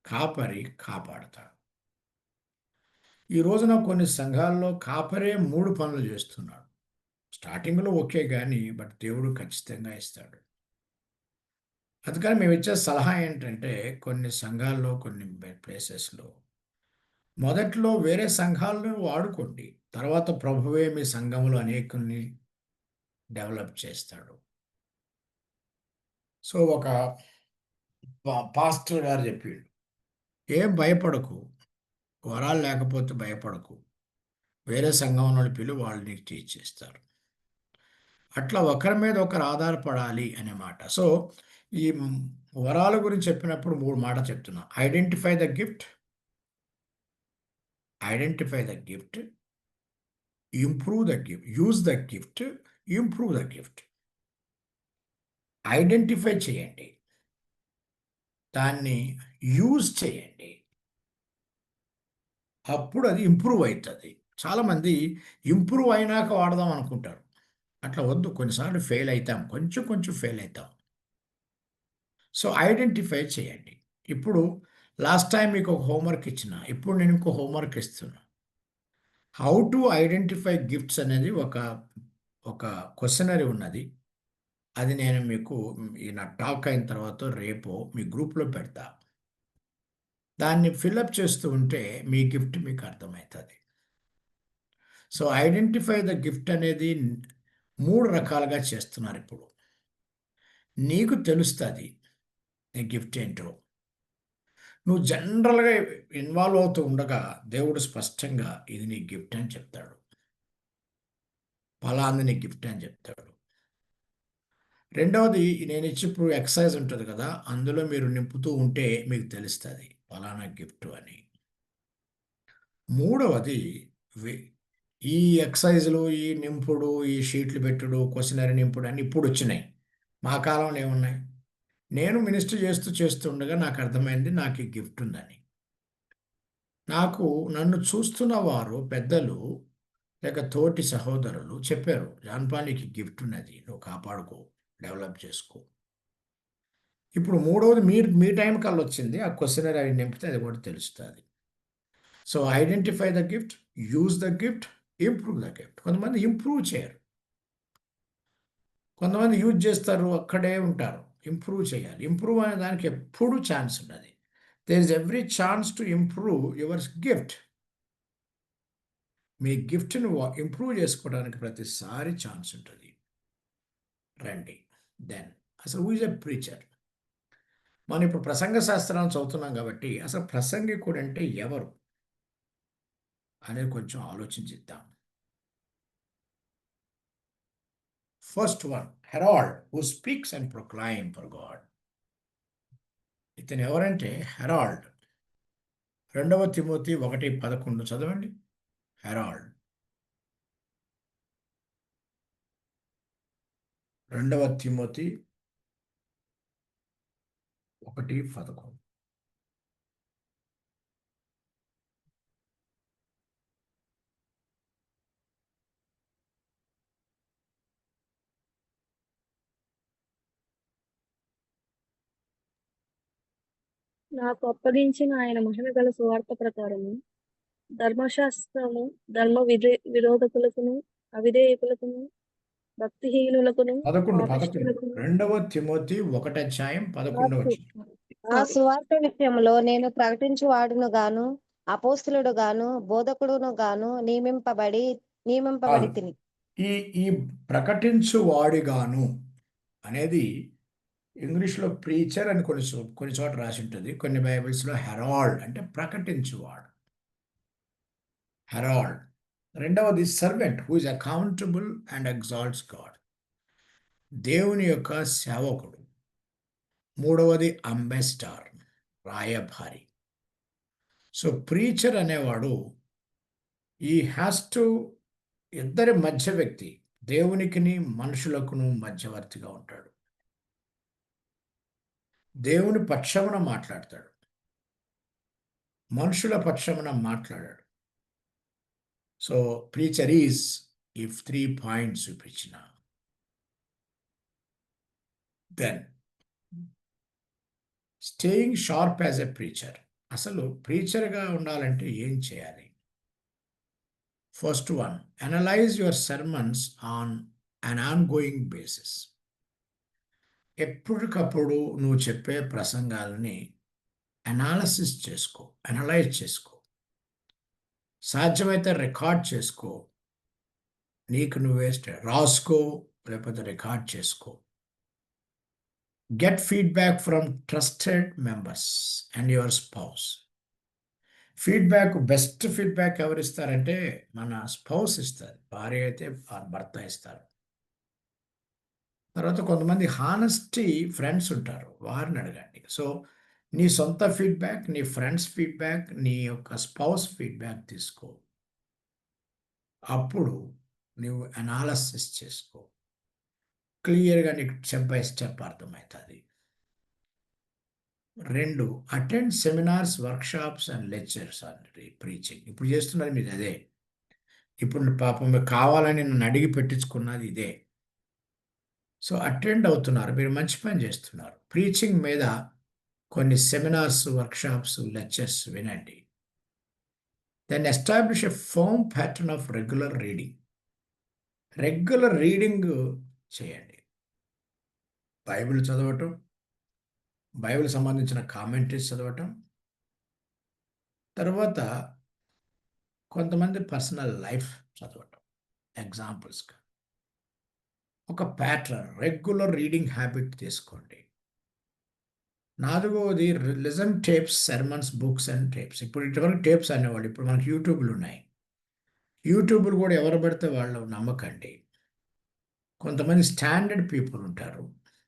కాపరి కాపాడతాడు. ఈ రోజున కొన్ని సంఘాల్లో కాపరే 3 పనులు చేస్తున్నాడు. స్టార్టింగ్లో ఓకే కానీ బట్ దేవుడు ఖచ్చితంగా ఇస్తాడు. అందుకని మేము ఇచ్చే సలహా ఏంటంటే, కొన్ని సంఘాల్లో కొన్ని ప్లేసెస్లో మొదట్లో వేరే సంఘాలను వాడుకోండి, తర్వాత ప్రభువే మీ సంఘంలో అనేకుల్ని డెవలప్ చేస్తాడు. సో ఒక పాస్టర్ గారు చెప్పిండు, ఏం భయపడకు, వరాలు లేకపోతే భయపడకు, వేరే సంఘం పిలువు, వాళ్ళు నీకు టీచ్ చేస్తారు. అట్లా ఒకరి మీద ఒకరు ఆధారపడాలి అనే మాట. సో ఈ వరాల గురించి చెప్పినప్పుడు 3 మాట చెప్తున్నా. Identify the gift, identify the gift, improve the gift, use the gift, improve the gift. Identify చేయండి, దాన్ని యూజ్ చేయండి, అప్పుడు అది ఇంప్రూవ్ అవుతుంది. చాలామంది ఇంప్రూవ్ అయినాక వాడదాం అనుకుంటారు. అట్లా వద్దు, కొన్నిసార్లు ఫెయిల్ అవుతాం, కొంచెం కొంచెం ఫెయిల్ అవుతాం. సో ఐడెంటిఫై చేయండి. ఇప్పుడు లాస్ట్ టైం మీకు ఒక హోంవర్క్ ఇచ్చిన, ఇప్పుడు నేను ఇంకో హోంవర్క్ ఇస్తున్నా. హౌ టు ఐడెంటిఫై గిఫ్ట్స్ అనేది ఒక క్వశ్చనరీ ఉన్నది. అది నేను మీకు ఈ నా టాక్ అయిన తర్వాత రేపు మీ గ్రూప్లో పెడతా. దాన్ని ఫిల్అప్ చేస్తూ ఉంటే మీ గిఫ్ట్ మీకు అర్థమవుతుంది. సో ఐడెంటిఫై ద గిఫ్ట్ అనేది 3 రకాలుగా చేస్తున్నారు ఇప్పుడు. నీకు తెలుస్తుంది నీ గిఫ్ట్ ఏంటో. నువ్వు జనరల్గా ఇన్వాల్వ్ అవుతూ ఉండగా దేవుడు స్పష్టంగా ఇది నీ గిఫ్ట్ అని చెప్తాడు, ఫలాంది నీ గిఫ్ట్ అని చెప్తాడు. రెండవది, నేను ఇచ్చి ఇప్పుడు ఎక్సర్సైజ్ ఉంటుంది కదా, అందులో మీరు నింపుతూ ఉంటే మీకు తెలుస్తుంది ఫలానా గిఫ్ట్ అని. మూడవది, ఈ ఎక్సర్సైజులు, ఈ నింపుడు, ఈ షీట్లు పెట్టుడు, క్వశ్చనరీ నింపుడు అని ఇప్పుడు వచ్చినాయి. మా కాలంలో ఏమున్నాయి? నేను మినిస్టర్ చేస్తుండగా నాకు అర్థమైంది నాకు ఈ గిఫ్ట్ ఉందని. నన్ను చూస్తున్న వారు, పెద్దలు లేక తోటి సహోదరులు చెప్పారు, జాన్పానికి గిఫ్ట్ ఉన్నది, నువ్వు కాపాడుకో, డెవలప్ చేసుకో. ఇప్పుడు మూడవది, మీ టైం కల్లా వచ్చింది, ఆ క్వశ్చనరీ అవి నింపితే అది కూడా తెలుస్తుంది. So identify the gift, use the gift, improve the gift. కొంతమంది ఇంప్రూవ్ చేయరు, కొంతమంది యూజ్ చేస్తారు, అక్కడే ఉంటారు. ఇంప్రూవ్ చేయాలి. ఇంప్రూవ్ అనే దానికి ఎప్పుడు ఛాన్స్ ఉన్నది. There is every chance to improve your gift. మీ గిఫ్ట్ను ఇంప్రూవ్ చేసుకోవడానికి ప్రతిసారి ఛాన్స్ ఉంటుంది. రండి. దెన్ అసలు హూ ఇస్ ఎ ప్రీచర్? మనం ఇప్పుడు ప్రసంగ శాస్త్రాన్ని చదువుతున్నాం కాబట్టి అసలు ప్రసంగికుడు అంటే ఎవరు అనేది కొంచెం ఆలోచించిద్దాం. First one, herald, who speaks and proclaim for God. ఇతను ఎవరంటే హెరాల్డ్. 2 తిమోతి 1:11 చదవండి. Herald, 2 Timothy 1:11. నాకు అప్పగించిన ఆయన మహిమ గల సువార్త ప్రకారము ధర్మశాస్త్రము విరోధకులకును అవిధేయకులకును భక్తిహీనులకును 11 పాపిష్ఠులకును 2 తిమోతి 1:11 ఆ సువార్త విషయంలో నేను ప్రకటించు వాడును గాను అపోస్తులుడు గాను బోధకుడును గాను నియమింపబడి తిని. ఈ ఈ ప్రకటించు వాడిగాను అనేది ఇంగ్లీష్లో ప్రీచర్ అని కొన్ని చోట రాసి ఉంటుంది. కొన్ని బైబిల్స్లో హెరాల్డ్ అంటే ప్రకటించువాడు, హెరాల్డ్. రెండవది servant who is accountable and exalts God, దేవుని యొక్క సేవకుడు. మూడవది అంబాసిడర్, రాయభారి. సో ప్రీచర్ అనేవాడు ఈ హ్యాస్ టు ఇద్దరి మధ్య వ్యక్తి, దేవునికిని మనుషులకును మధ్యవర్తిగా ఉంటాడు. దేవుని పక్షమున మాట్లాడతాడు, మనుషుల పక్షమున మాట్లాడాడు. సో ప్రీచర్ ఈజ్ ఈ 3 పాయింట్స్ చూపించిన. Then staying sharp as a preacher. అసలు ప్రీచర్గా ఉండాలంటే ఏం చేయాలి? First one, analyze your sermons on an ongoing basis. ఎప్పటికప్పుడు నువ్వు చెప్పే ప్రసంగాలని అనాలసిస్ చేసుకో, అనలైజ్ చేసుకో. సాధ్యమైతే రికార్డ్ చేసుకో, నీకు నువ్వే రాసుకో, లేకపోతే రికార్డ్ చేసుకో. Get feedback from trusted members and your spouse. Feedback, best feedback ఎవరు ఇస్తారంటే మన స్పౌస్ ఇస్తారు. భార్య అయితే భర్త ఇస్తారు. తర్వాత కొంతమంది హానెస్టీ ఫ్రెండ్స్ ఉంటారు, వారిని అడగండి. సో నీ సొంత ఫీడ్బ్యాక్, నీ ఫ్రెండ్స్ ఫీడ్బ్యాక్, నీ యొక్క స్పౌస్ ఫీడ్బ్యాక్ తీసుకో. అప్పుడు నువ్వు అనాలసిస్ చేసుకో, క్లియర్గా నీకు స్టెప్ బై స్టెప్ అర్థమవుతుంది. 2, attend seminars, workshops and lectures on preaching. ఇప్పుడు చేస్తున్నది మీరు అదే. ఇప్పుడు పాపం మీరు కావాలని నన్ను అడిగి పెట్టించుకున్నది ఇదే. సో అటెండ్ అవుతున్నారు, మీరు మంచి పని చేస్తున్నారు. ప్రీచింగ్ మీద కొన్ని సెమినార్స్, వర్క్షాప్స్, లెక్చర్స్ వినండి. Then establish a firm pattern of regular reading. Regular reading చేయండి. బైబిల్ చదవటం, బైబిల్ సంబంధించిన కామెంటరీస్ చదవటం, తర్వాత కొంతమంది పర్సనల్ లైఫ్ చదవటం. ఎగ్జాంపుల్స్గా ఒక ప్యాటర్న్, రెగ్యులర్ రీడింగ్ హ్యాబిట్ తీసుకోండి. 4వది listen tapes, sermons, books and tapes. ఇప్పుడు ఇటువంటి టేప్స్ అనేవాళ్ళు, ఇప్పుడు మనకి యూట్యూబ్లు ఉన్నాయి. యూట్యూబ్లు కూడా ఎవరు పడితే వాళ్ళు నమ్మకండి. కొంతమంది స్టాండర్డ్ పీపుల్ ఉంటారు,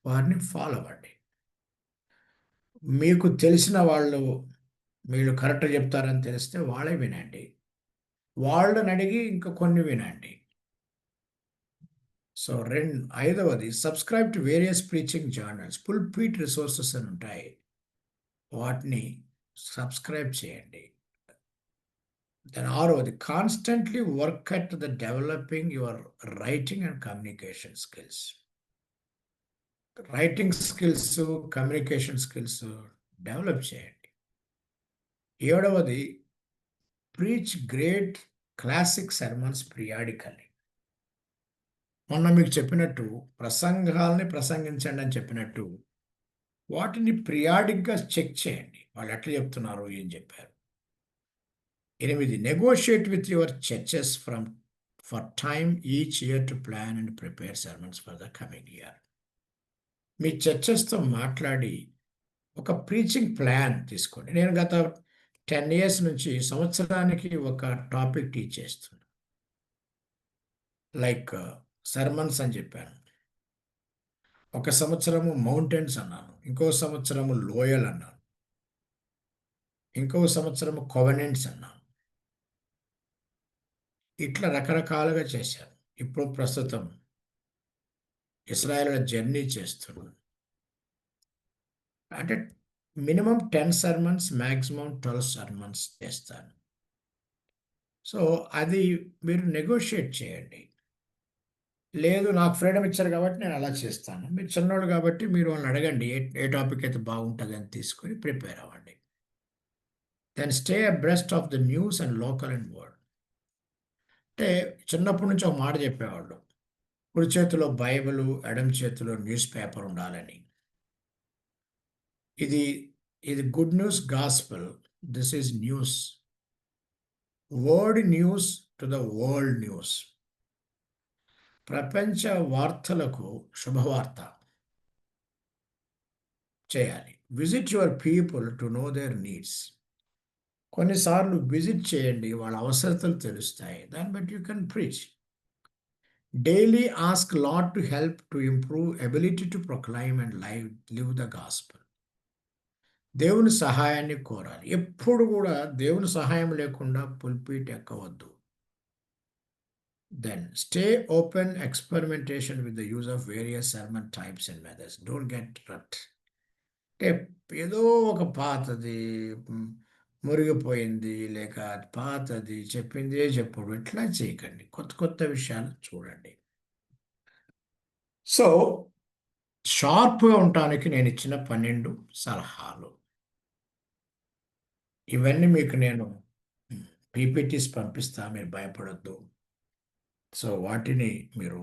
వారిని ఫాలో అవ్వండి. మీకు తెలిసిన వాళ్ళు మీరు కరెక్ట్గా చెప్తారని తెలిస్తే వాళ్ళే వినండి. వాళ్ళని అడిగి ఇంకా కొన్ని వినండి. సో 5వది subscribe to various preaching journals. Pulpit resources అని ఉంటాయి, వాటిని సబ్స్క్రైబ్ చేయండి. దెన్ 6వది constantly work at the developing your writing and communication skills. Writing skills, communication skills develop చేయండి. 7వది preach great classic sermons periodically. మొన్న మీకు చెప్పినట్టు ప్రసంగాల్ని ప్రసంగించండి అని చెప్పినట్టు వాటిని పిరియాడిక్గా చెక్ చేయండి, వాళ్ళు ఎట్లా చెప్తున్నారు, ఏం చెప్పారు. 8, negotiate with your churches for time each year to plan and prepare sermons for the coming year. మీ చర్చెస్తో మాట్లాడి ఒక ప్రీచింగ్ ప్లాన్ తీసుకోండి. నేను గత 10 years నుంచి సంవత్సరానికి ఒక టాపిక్ టీచ్ చేస్తున్నాను. లైక్ సెర్మన్స్ అని చెప్పాను, ఒక సంవత్సరము మౌంటైన్స్ అన్నాను, ఇంకో సంవత్సరము లోయల్ అన్నాను, ఇంకో సంవత్సరము కోవెనెంట్స్ అన్నాను. ఇట్లా రకరకాలుగా చేశాను. ఇప్పుడు ప్రస్తుతం ఇశ్రాయేల్ జర్నీ చేస్తున్నాను. అంటే మినిమం 10 sermons, మ్యాక్సిమం 12 sermons చేస్తాను. సో అది మీరు నెగోషియేట్ చేయండి. లేదు నాకు ఫ్రీడమ్ ఇచ్చారు కాబట్టి నేను అలా చేస్తాను, మీరు చిన్నోడు కాబట్టి మీరు వాళ్ళని అడగండి ఏ టాపిక్ అయితే బాగుంటుంది అని తీసుకొని ప్రిపేర్ అవ్వండి. Then stay abreast of the news and local and world. అంటే చిన్నప్పటి నుంచి ఒక మాట చెప్పేవాళ్ళు, కుడి చేతిలో బైబిలు, ఎడమ చేతిలో న్యూస్ పేపర్ ఉండాలని. ఇది ఇది good news gospel. This is news, word news to the world news. ప్రపంచ వార్తలకు శుభవార్త చేయాలి. Visit your people to know their needs. కొన్నిసార్లు విజిట్ చేయండి, వాళ్ళ అవసరతలు తెలుస్తాయి. దాన్ని బట్టి you can preach. Daily ask Lord to help to improve ability to proclaim and live the gospel. దేవుని సహాయాన్ని కోరాలి. ఎప్పుడు కూడా దేవుని సహాయం లేకుండా పుల్పీట్ ఎక్కవద్దు. Then stay open experimentation with the use of various sermon types and methods. Don't get rut. అంటే ఏదో ఒక పాతది మురిగిపోయింది, లేక పాతది చెప్పిందే చెప్పుడు, ఇట్లా చేయకండి. కొత్త కొత్త విషయాలు చూడండి. సో షార్ప్గా ఉండటానికి నేను ఇచ్చిన 12 సలహాలు. ఇవన్నీ మీకు నేను పీపీటీస్ పంపిస్తా, మీరు భయపడొద్దు. సో వాటిని మీరు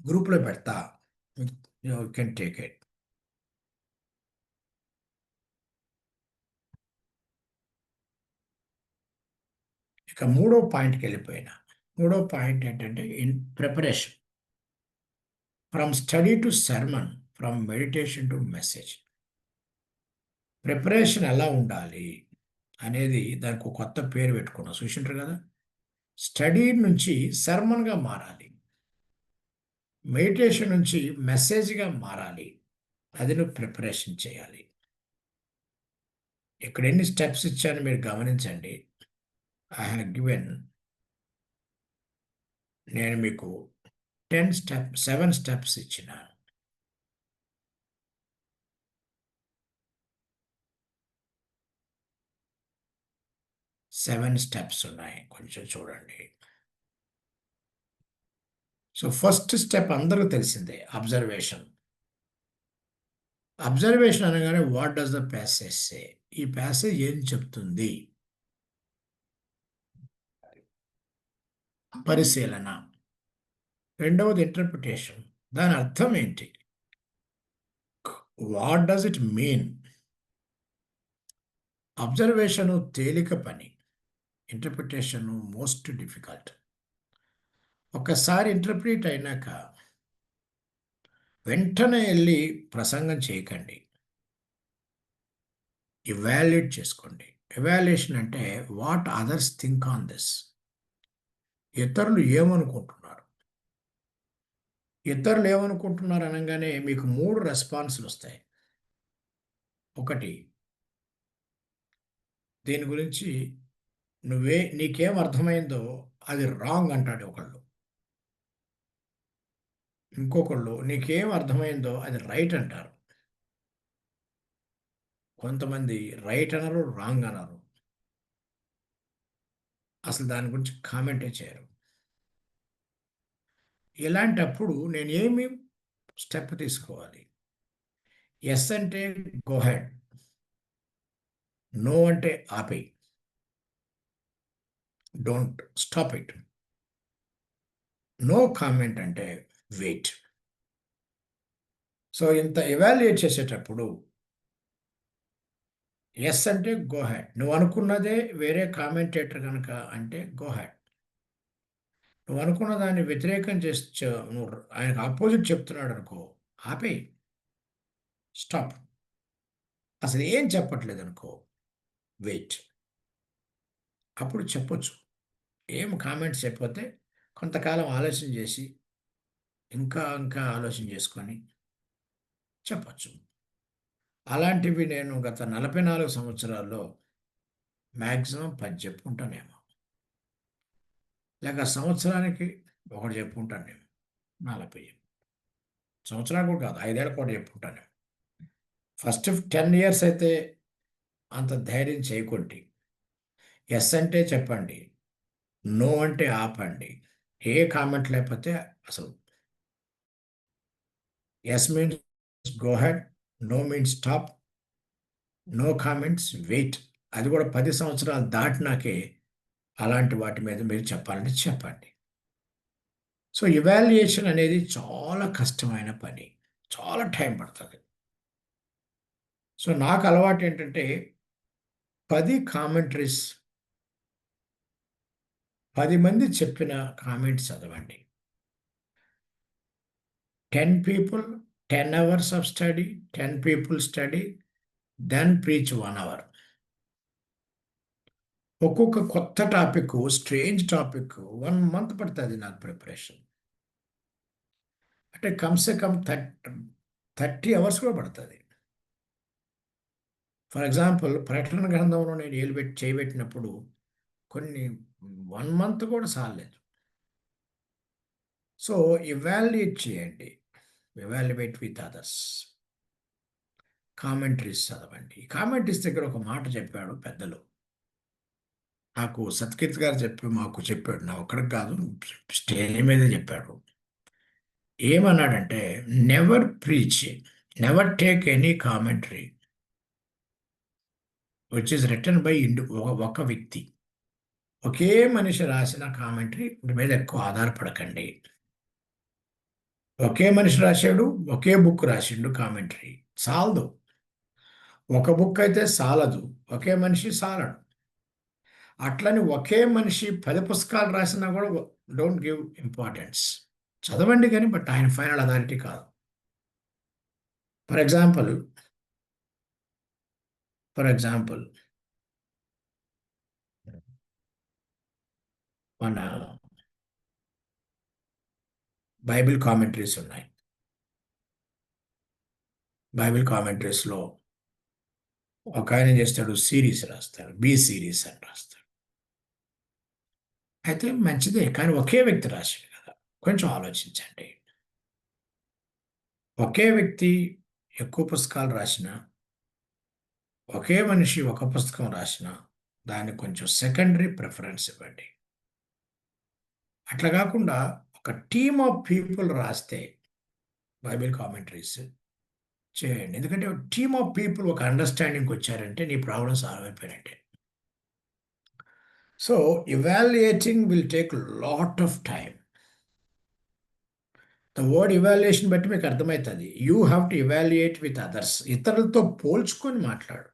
గ్రూప్లో పెడతా, యూ కెన్ టేక్ ఇట్. ఇక 3వ పాయింట్కి వెళ్ళిపోయినా. 3వ పాయింట్ ఏంటంటే preparation. From study to sermon, from meditation to message. Preparation ఎలా ఉండాలి అనేది దానికి ఒక కొత్త పేరు పెట్టుకున్నాం, చూసింటారు కదా. స్టడీ నుంచి సర్మన్గా మారాలి, మెడిటేషన్ నుంచి మెసేజ్గా మారాలి. అది నువ్వు ప్రిపరేషన్ చేయాలి. ఇక్కడ ఎన్ని స్టెప్స్ ఇచ్చాను మీరు గమనించండి. ఐ హ్యావ్ గివెన్, నేను మీకు 7 స్టెప్స్ ఇచ్చిన. సెవెన్ స్టెప్స్ ఉన్నాయి, కొంచెం చూడండి. సో ఫస్ట్ స్టెప్ అందరికీ తెలిసిందే, అబ్జర్వేషన్. అబ్జర్వేషన్ అనగానే వాట్ డస్ ద ప్యాసేజ్ సే, ఈ ప్యాసేజ్ ఏం చెప్తుంది. పరిశీలన. రెండవది ఇంటర్ప్రిటేషన్, దాని అర్థం ఏంటి, what does it mean. Observation తేలిక పని, ఇంటర్ప్రిటేషన్ మోస్ట్ డిఫికల్ట్. ఒకసారి ఇంటర్ప్రిట్ అయినాక వెంటనే వెళ్ళి ప్రసంగం చేయకండి, ఇవాల్యుయేట్ చేసుకోండి. ఎవాల్యుయేషన్ అంటే what others think on this. ఇతరులు ఏమనుకుంటున్నారు, ఇతరులు ఏమనుకుంటున్నారు అనగానే మీకు 3 రెస్పాన్సులు వస్తాయి. ఒకటి, దీని గురించి నీకేం అర్థమైందో అది రాంగ్ అంటాడు ఒకళ్ళు. ఇంకొకళ్ళు నీకేం అర్థమైందో అది రైట్ అంటారు. కొంతమంది రైట్ అనరు, రాంగ్ అనరు, అసలు దాని గురించి కామెంటే చేయరు. ఇలాంటప్పుడు నేను ఏమి స్టెప్ తీసుకోవాలి. ఎస్ అంటే గో హెడ్, నో అంటే ఆపేయి, don't stop it. No comment అంటే వెయిట్. సో ఇంత ఎవాల్యుయేట్ చేసేటప్పుడు ఎస్ అంటే గో హెడ్. నువ్వు అనుకున్నదే వేరే కామెంటేటర్ కనుక అంటే గో హెడ్. నువ్వు అనుకున్న దాన్ని వ్యతిరేకం చేసి నువ్వు ఆయనకు ఆపోజిట్ చెప్తున్నాడు అనుకో, ఆపేయి, స్టాప్. అసలు ఏం చెప్పట్లేదు అనుకో, వెయిట్. అప్పుడు చెప్పొచ్చు. ఏం కామెంట్స్ చెప్పితే కొంతకాలం ఆలోచన చేసి ఇంకా ఆలోచన చేసుకొని చెప్పచ్చు. అలాంటివి నేను గత 44 సంవత్సరాల్లో మ్యాక్సిమం 10 చెప్పుకుంటానేమో, లేక సంవత్సరానికి ఒకటి చెప్పుకుంటాను నేను. 40 సంవత్సరాలు కూడా కాదు, 5 ఏళ్ళకి ఒకటి చెప్పుకుంటాను. ఫస్ట్ 10 years అయితే అంత ధైర్యం చేయకండి. ఎస్ అంటే చెప్పండి, నో అంటే ఆపండి. ఏ కామెంట్ లేకపోతే అసలు yes means go head, no means stop, no comments wait. అది కూడా 10 సంవత్సరాలు దాటినాకే అలాంటి వాటి మీద మీరు చెప్పాలంటే చెప్పండి. సో ఇవాల్యుయేషన్ అనేది చాలా కష్టమైన పని, చాలా టైం పడుతుంది. సో నాకు అలవాటు ఏంటంటే 10 కామెంటరీస్, 10 మంది చెప్పిన కామెంట్స్ చదవండి. 10 people, 10 hours of study, 10 people study, then preach 1 hour. ఒక్కొక్క కొత్త టాపిక్, స్ట్రేంజ్ టాపిక్ 1 month పడుతుంది నాకు ప్రిపరేషన్. అంటే కమ్సే కమ్ 30 hours కూడా పడుతుంది. ఫర్ ఎగ్జాంపుల్ ప్రకటన గ్రంథంలో నేను చేయబెట్టినప్పుడు కొన్ని 1 month కూడా సాలేదు. సో ఇవాల్యుయేట్ చేయండి, ఎవాల్యుయేట్ విత్ అదర్స్. కామెంటరీస్ చదవండి. కామెంటరీస్ దగ్గర ఒక మాట చెప్పాడు పెద్దలు, నాకు సత్కీర్తి గారు మాకు చెప్పాడు, నా ఒక్కడికి కాదు, స్టేజ్ మీదే చెప్పాడు. ఏమన్నాడంటే, never preach, never take any commentary which is written by ఒక వ్యక్తి, ఒకే మనిషి రాసిన కామెంటరీ మీద ఎక్కువ ఆధారపడకండి. ఒకే మనిషి రాశాడు, ఒకే బుక్ రాసిండు కామెంటరీ, చాలదు. ఒక బుక్ అయితే చాలదు, ఒకే మనిషి చాలడు. అట్లని ఒకే మనిషి 10 పుస్తకాలు రాసినా కూడా డోంట్ గివ్ ఇంపార్టెన్స్. చదవండి కానీ, బట్ ఆయన ఫైనల్ అథారిటీ కాదు. ఫర్ ఎగ్జాంపుల్ మన బైబిల్ కామెంటరీస్ ఉన్నాయి. బైబిల్ కామెంటరీస్లో ఒక ఆయన చేస్తాడు, సిరీస్ రాస్తాడు, బి సిరీస్ అని రాస్తాడు. అయితే మంచిదే, కానీ ఒకే వ్యక్తి రాశాడు కదా, కొంచెం ఆలోచించండి. ఒకే వ్యక్తి ఎక్కువ పుస్తకాలు రాసిన, ఒకే మనిషి ఒక పుస్తకం రాసిన, దానికి కొంచెం సెకండరీ ప్రిఫరెన్స్ ఇవ్వండి. అట్లా కాకుండా ఒక టీమ్ ఆఫ్ పీపుల్ రాస్తే బైబిల్ కామెంటరీస్ చేయండి. ఎందుకంటే టీమ్ ఆఫ్ పీపుల్ ఒక అండర్స్టాండింగ్కి వచ్చారంటే నీ ప్రాబ్లమ్ సాల్వ్ అయిపోయినట్టే. So evaluating will take lot of time. The word evaluation బట్టి మీకు అర్థమవుతుంది. You have to evaluate with others. ఇతరులతో పోల్చుకొని మాట్లాడు.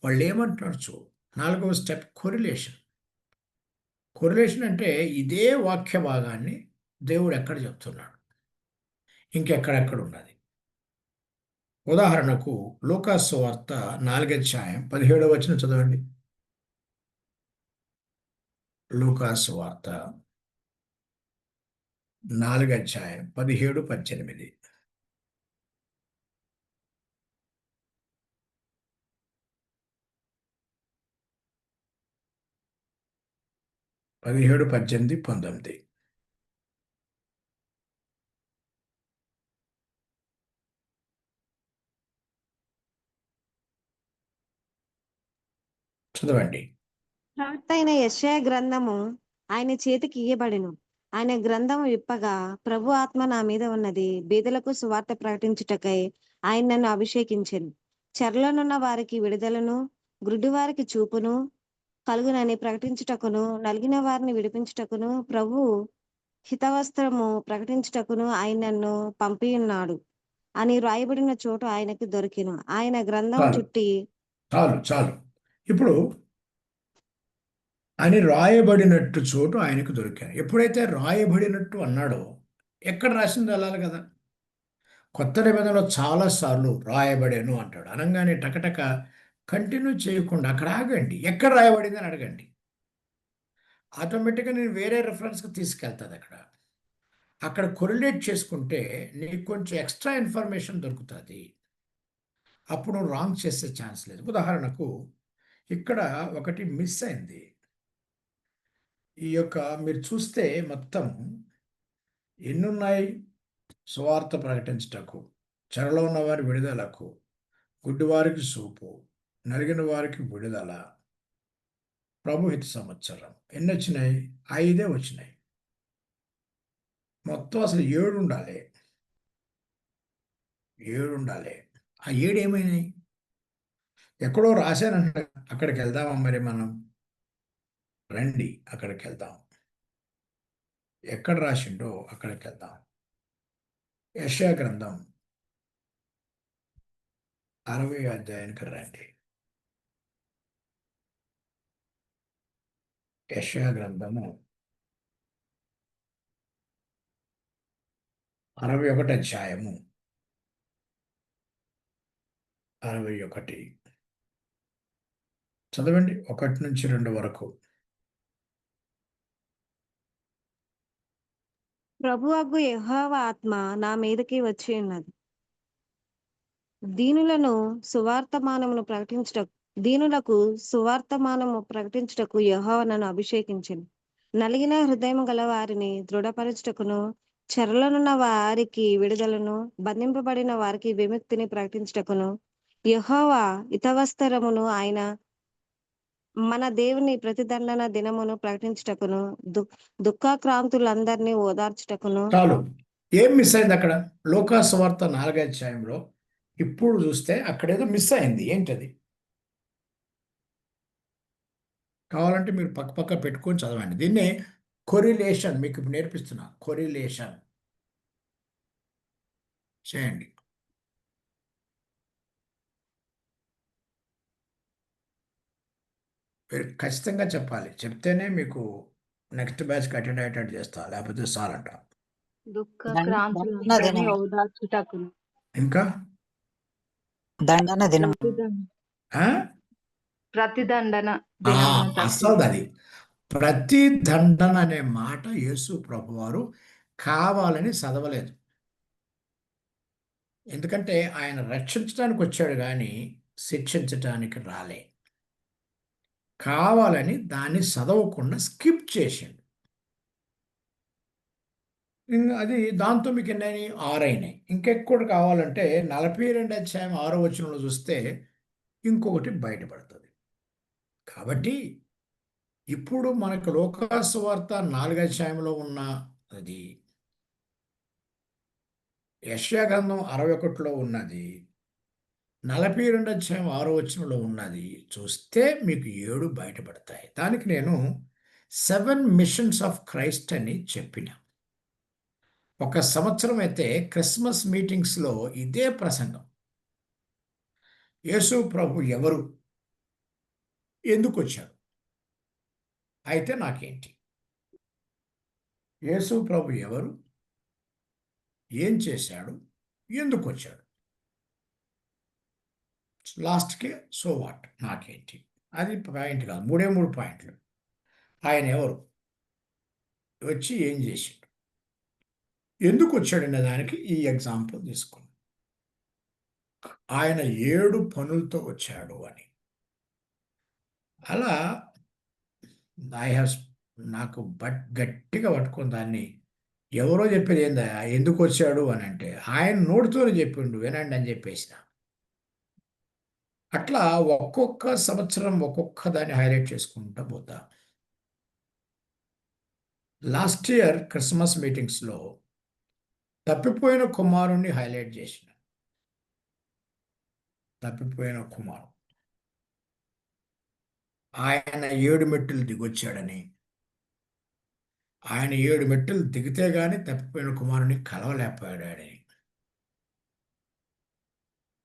వాళ్ళు ఏమంటున్నారు చూ. 4వ స్టెప్ కొరిలేషన్. కొరిలేషన్ అంటే ఇదే వాక్య భాగాన్ని దేవుడు ఎక్కడ చెప్తున్నాడు, ఇంకెక్కడెక్కడ ఉన్నది. ఉదాహరణకు లూకాసు వార్త 4:17 చదవండి. లూకాసు వార్త 4:17-18. పదిహేడు 18 19. చదవండి. ప్రవక్త అయిన యెషయా గ్రంథము ఆయన చేతికి ఇయ్యబడెను. ఆయన గ్రంథము విప్పగా, ప్రభు ఆత్మ నా మీద ఉన్నది, బీదలకు సువార్త ప్రకటించుటకై ఆయన నన్ను అభిషేకించెను. చెరలోనున్న వారికి విడుదలను, గుడ్డి వారికి చూపును కలుగునని ప్రకటించుటకును, నలిగిన వారిని విడిపించుటకును, ప్రభు హితవస్త్రము ప్రకటించుటకును ఆయన నన్ను పంపియున్నాడు అని రాయబడిన చోటు ఆయనకు దొరికిను. ఆయన గ్రంథం చాలు. చుట్టి చాలు. ఇప్పుడు అని రాయబడినట్టు చోటు ఆయనకు దొరికాను. ఎప్పుడైతే రాయబడినట్టు అన్నాడో ఎక్కడ రాసింది వెళ్ళాలి కదా. కొత్త నిబంధనలో చాలాసార్లు రాయబడేను అంటాడు. అనగానే టకటక కంటిన్యూ చేయకుండా అక్కడ ఆగండి, ఎక్కడ రాయబడింది అని అడగండి. ఆటోమేటిక్గా నేను వేరే రెఫరెన్స్కి తీసుకెళ్తాను. అక్కడ కొరిలేట్ చేసుకుంటే నీకు కొంచెం ఎక్స్ట్రా ఇన్ఫర్మేషన్ దొరుకుతుంది. అప్పుడు రాంగ్ చేసే ఛాన్స్ లేదు. ఉదాహరణకు ఇక్కడ ఒకటి మిస్ అయింది. ఈ యొక్క మీరు చూస్తే మొత్తం ఎన్నున్నాయి? సువార్త ప్రకటించుటకు, చెరలో ఉన్న వారి విడుదలకు, గుడ్డివారికి చూపు, నలిగిన వారికి విడుదల, ప్రభుహిత సంవత్సరం. ఎన్ని వచ్చినాయి? 5 వచ్చినాయి. మొత్తం అసలు 7 ఉండాలి. 7 ఉండాలి. ఆ 7 ఏమైనాయి? ఎక్కడో రాశానంట, అక్కడికి వెళ్దామా మరి మనం? రండి అక్కడికి వెళ్దాం. ఎక్కడ రాసిండో అక్కడికి వెళ్దాం. యెషయా గ్రంథం 60 అధ్యాయానికి రండి. యెషయా గ్రంథము 61 అధ్యాయము 61 చదవండి, 1 నుంచి 2 వరకు. ప్రభువగు యెహోవా ఆత్మ నా మీదకి వచ్చి ఉన్నది. దీనులకు సువార్తమానము ప్రకటించుటకు యెహోవా నన్ను అభిషేకించెను. నలిగిన హృదయం గల వారిని దృఢపరచుటకును, చెరలోనున్న వారికి విడుదలను, బంధింపబడిన వారికి విముక్తిని ప్రకటించుటకును, యెహోవా హితవస్తరమును ఆయన మన దేవుని ప్రతిదండన దినమును ప్రకటించుటకును, దుఃఖాక్రాంతులందరినీ ఓదార్చుటకును. చాలు. ఏం మిస్ అయింది అక్కడ? లూకాసు వార్త 4వ అధ్యాయంలో ఇప్పుడు చూస్తే అక్కడేదో మిస్ అయింది. ఏంటది? కావాలంటే మీరు పక్క పక్క పెట్టుకొని చదవండి. దీన్నే కొరిలేషన్ మీకు నేర్పిస్తున్నా. కొరిలేషన్ చేయండి. మీరు ఖచ్చితంగా చెప్పాలి. చెప్తేనే మీకు నెక్స్ట్ బ్యాచ్కి అటెండ్ అయ్యేటట్టు చేస్తా, లేకపోతే చాలంట. దుఃఖాక్రాంతులందరినీ ఓదార్చుటకును. ఇంకా దండన దినం ఆ? ప్రతిదండన ఆ, దినమును అసలు అది ప్రతి దండన అనే మాట యేసు ప్రభువారు కావాలని చదవలేదు. ఎందుకంటే ఆయన రక్షించడానికి వచ్చాడు కానీ శిక్షించడానికి రాలే. కావాలని దాన్ని చదవకుండా స్కిప్ చేసిండు. అది దాంతో మీకు ఎన్నైనా 6 అయినాయి. ఇంకెక్కువ కావాలంటే 42 అధ్యాయం 6వ వచనంలో చూస్తే ఇంకొకటి బయటపడుతుంది. కాబట్టి ఇప్పుడు మనకు లూకాసు వార్త 4వ అధ్యాయంలో ఉన్న అది, యెషయా గ్రంథం 61లో ఉన్నది, 42 అధ్యాయం 6వ వచనంలో ఉన్నది చూస్తే మీకు 7 బయటపడతాయి. దానికి నేను 7 మిషన్స్ ఆఫ్ క్రైస్ట్ అని చెప్పిన. ఒక సంవత్సరం అయితే క్రిస్మస్ మీటింగ్స్లో ఇదే ప్రసంగం. యేసు ప్రభు ఎవరు, ఎందుకు వచ్చాడు, అయితే నాకేంటి? యేసు ప్రభు ఎవరు, ఏం చేశాడు, ఎందుకు వచ్చాడు, లాస్ట్కి సో వాట్, నాకేంటి? అది పాయింట్ కాదు, 3 పాయింట్లు. ఆయన ఎవరు, వచ్చి ఏం చేశాడు, ఎందుకు వచ్చాడనే దానికి ఈ ఎగ్జాంపుల్ తీసుకున్నాం. ఆయన 7 పనులతో వచ్చాడు అని. అలా నాకు గట్టిగా పట్టుకుని దాన్ని ఎవరో చెప్పేది ఏందా ఎందుకు వచ్చాడు అని అంటే ఆయన నోటితోనే చెప్పిండు, వినండి అని చెప్పేసిన. అట్లా ఒక్కొక్క సంవత్సరం ఒక్కొక్క దాన్ని హైలైట్ చేసుకుంటూ పోతా. లాస్ట్ ఇయర్ క్రిస్మస్ మీటింగ్స్లో తప్పిపోయిన కుమారుణ్ణి హైలైట్ చేసిన. తప్పిపోయిన కుమారుడు ఆయన 7 మెట్టులు దిగొచ్చాడని, ఆయన 7 మెట్టులు దిగితే గాని తప్పిపోయిన కుమారుని కలవలేకపోయాడని,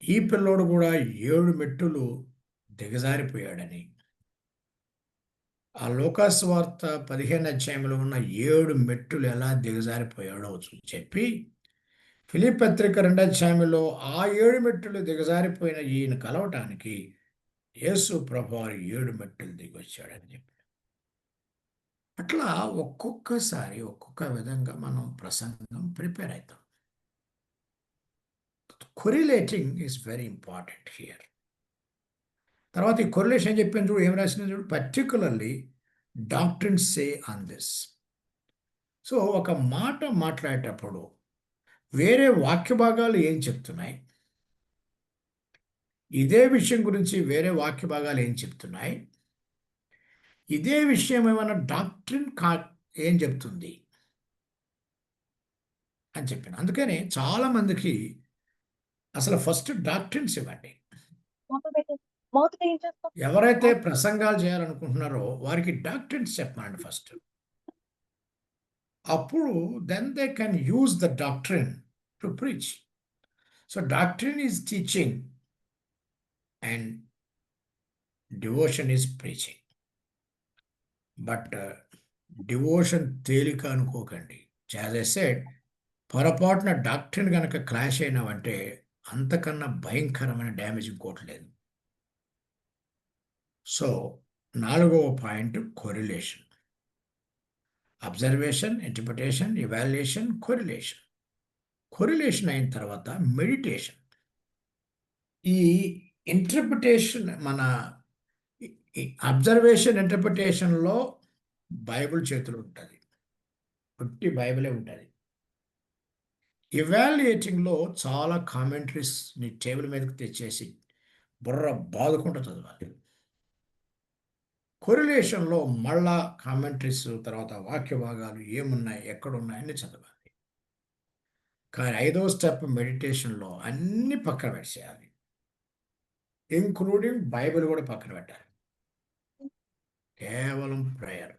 ఈ పిల్లోడు కూడా 7 మెట్టులు దిగజారిపోయాడని, ఆ లూకాసు వార్త 15వ అధ్యాయంలో ఉన్న 7 మెట్టులు ఎలా దిగజారిపోయాడో చెప్పి, ఫిలిప్పీ పత్రిక 2వ అధ్యాయంలో ఆ 7 మెట్టులు దిగజారిపోయిన ఈయన కలవటానికి యేసు ప్రభువారు 7 మెట్టులు దిగొచ్చాడని చెప్పి. అట్లా ఒక్కొక్కసారి ఒక్కొక్క విధంగా మనం ప్రసంగం ప్రిపేర్ అవుతాం. కొరిలేటింగ్ ఈజ్ వెరీ ఇంపార్టెంట్ హియర్. తర్వాత ఈ కొరిలేషన్ చెప్పిన చూడు, ఏం రాసిన చూడు, particularly doctrines say on this. So ఒక మాట మాట్లాడేటప్పుడు వేరే వాక్య భాగాలు ఏం చెప్తున్నాయి, ఇదే విషయం గురించి వేరే వాక్య భాగాలు ఏం చెప్తున్నాయి, ఇదే విషయం ఏమైనా డాక్ట్రిన్ ఏం చెప్తుంది అని చెప్పిన. అందుకని చాలామందికి అసలు ఫస్ట్ డాక్ట్రిన్స్ ఇవ్వండి. ఎవరైతే ప్రసంగాలు చేయాలనుకుంటున్నారో వారికి డాక్టరీన్స్ చెప్పమండి ఫస్ట్. అప్పుడు then they can use the doctrine to preach. So doctrine is teaching and devotion is preaching. But devotion తేలిక అనుకోకండి. యాజ్ ఐ సెడ్, పొరపాటున డాక్ట్రిన్ కనుక క్లాష్ అయినావంటే అంతకన్నా భయంకరమైన డ్యామేజ్ ఇంకోటి లేదు. సో 4వ point correlation. Observation, interpretation, evaluation, correlation. Correlation అయిన తర్వాత మెడిటేషన్. ఈ ఇంటర్ప్రిటేషన్ మన అబ్జర్వేషన్ ఇంటర్ప్రిటేషన్లో బైబిల్ చేతులు ఉంటుంది, పుట్టి బైబిలే ఉంటుంది. ఇవాల్యుయేటింగ్లో చాలా కామెంటరీస్ ని టేబుల్ మీదకి తెచ్చేసి బుర్ర బాదుకుంటూ చదవాలి. కొరిలేషన్లో మళ్ళా కామెంటరీస్, తర్వాత వాక్య భాగాలు ఏమున్నాయి, ఎక్కడున్నాయని చదవాలి. కానీ 5వ స్టెప్ మెడిటేషన్లో అన్ని పక్కన పెట్టేయాలి, ఇంక్లూడింగ్ బైబిల్ కూడా పక్కన పెట్టాలి. కేవలం ప్రేయర్,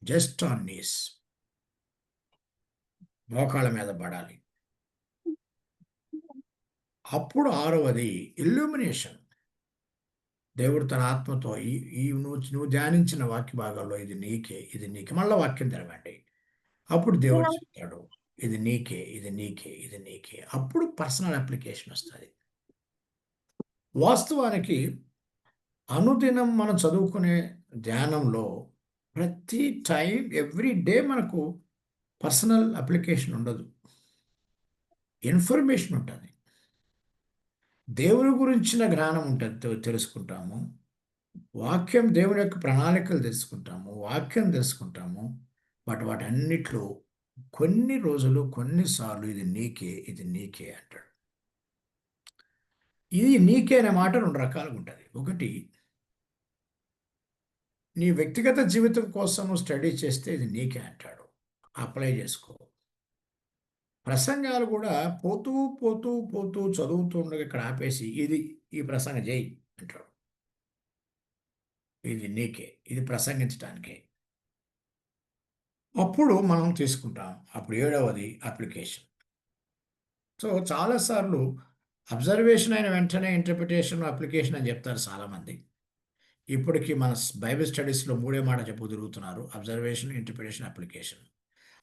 జస్ట్ ఆన్ నీస్, మోకాళ్ళ మీద పడాలి. అప్పుడు 6వది ఇల్యూమినేషన్. దేవుడు తన ఆత్మతో ఈ నువ్వు ధ్యానించిన వాక్య భాగాల్లో ఇది నీకే, ఇది నీకే, మళ్ళీ వాక్యం తెరవండి. అప్పుడు దేవుడు చెప్తాడు ఇది నీకే, ఇది నీకే, ఇది నీకే. అప్పుడు పర్సనల్ అప్లికేషన్ వస్తుంది. వాస్తవానికి అనుదినం మనం చదువుకునే ధ్యానంలో ప్రతి టైం ఎవ్రీ డే మనకు పర్సనల్ అప్లికేషన్ ఉండదు, ఇన్ఫర్మేషన్ ఉంటుంది. దేవుని గురించిన జ్ఞానం ఉంటుంది, తెలుసుకుంటాము. వాక్యం, దేవుని యొక్క ప్రణాళికలు తెలుసుకుంటాము, వాక్యం తెలుసుకుంటాము. బట్ వాటన్నిట్లో కొన్ని రోజులు, కొన్నిసార్లు ఇది నీకే, ఇది నీకే అంటాడు. ఇది నీకే అనే మాట 2 రకాలుగా ఉంటుంది. ఒకటి, నీ వ్యక్తిగత జీవితం కోసం స్టడీ చేస్తే ఇది నీకే అంటాడు, అప్లై చేసుకో. ప్రసంగాలు కూడా పోతూ పోతూ పోతూ చదువుతూ ఉండగా ఇక్కడ ఆపేసి ఈ ప్రసంగం చేయి అంటాడు. ఇది నీకే, ఇది ప్రసంగించడానికే. అప్పుడు మనం తీసుకుంటాం. అప్పుడు 7వది అప్లికేషన్. సో చాలాసార్లు అబ్జర్వేషన్ అయిన వెంటనే ఇంటర్ప్రిటేషన్, అప్లికేషన్ అని చెప్తారు చాలామంది. ఇప్పటికీ మన బైబిల్ స్టడీస్లో 3 మాట చెప్పు తిరుగుతున్నారు: అబ్జర్వేషన్, ఇంటర్ప్రిటేషన్, అప్లికేషన్.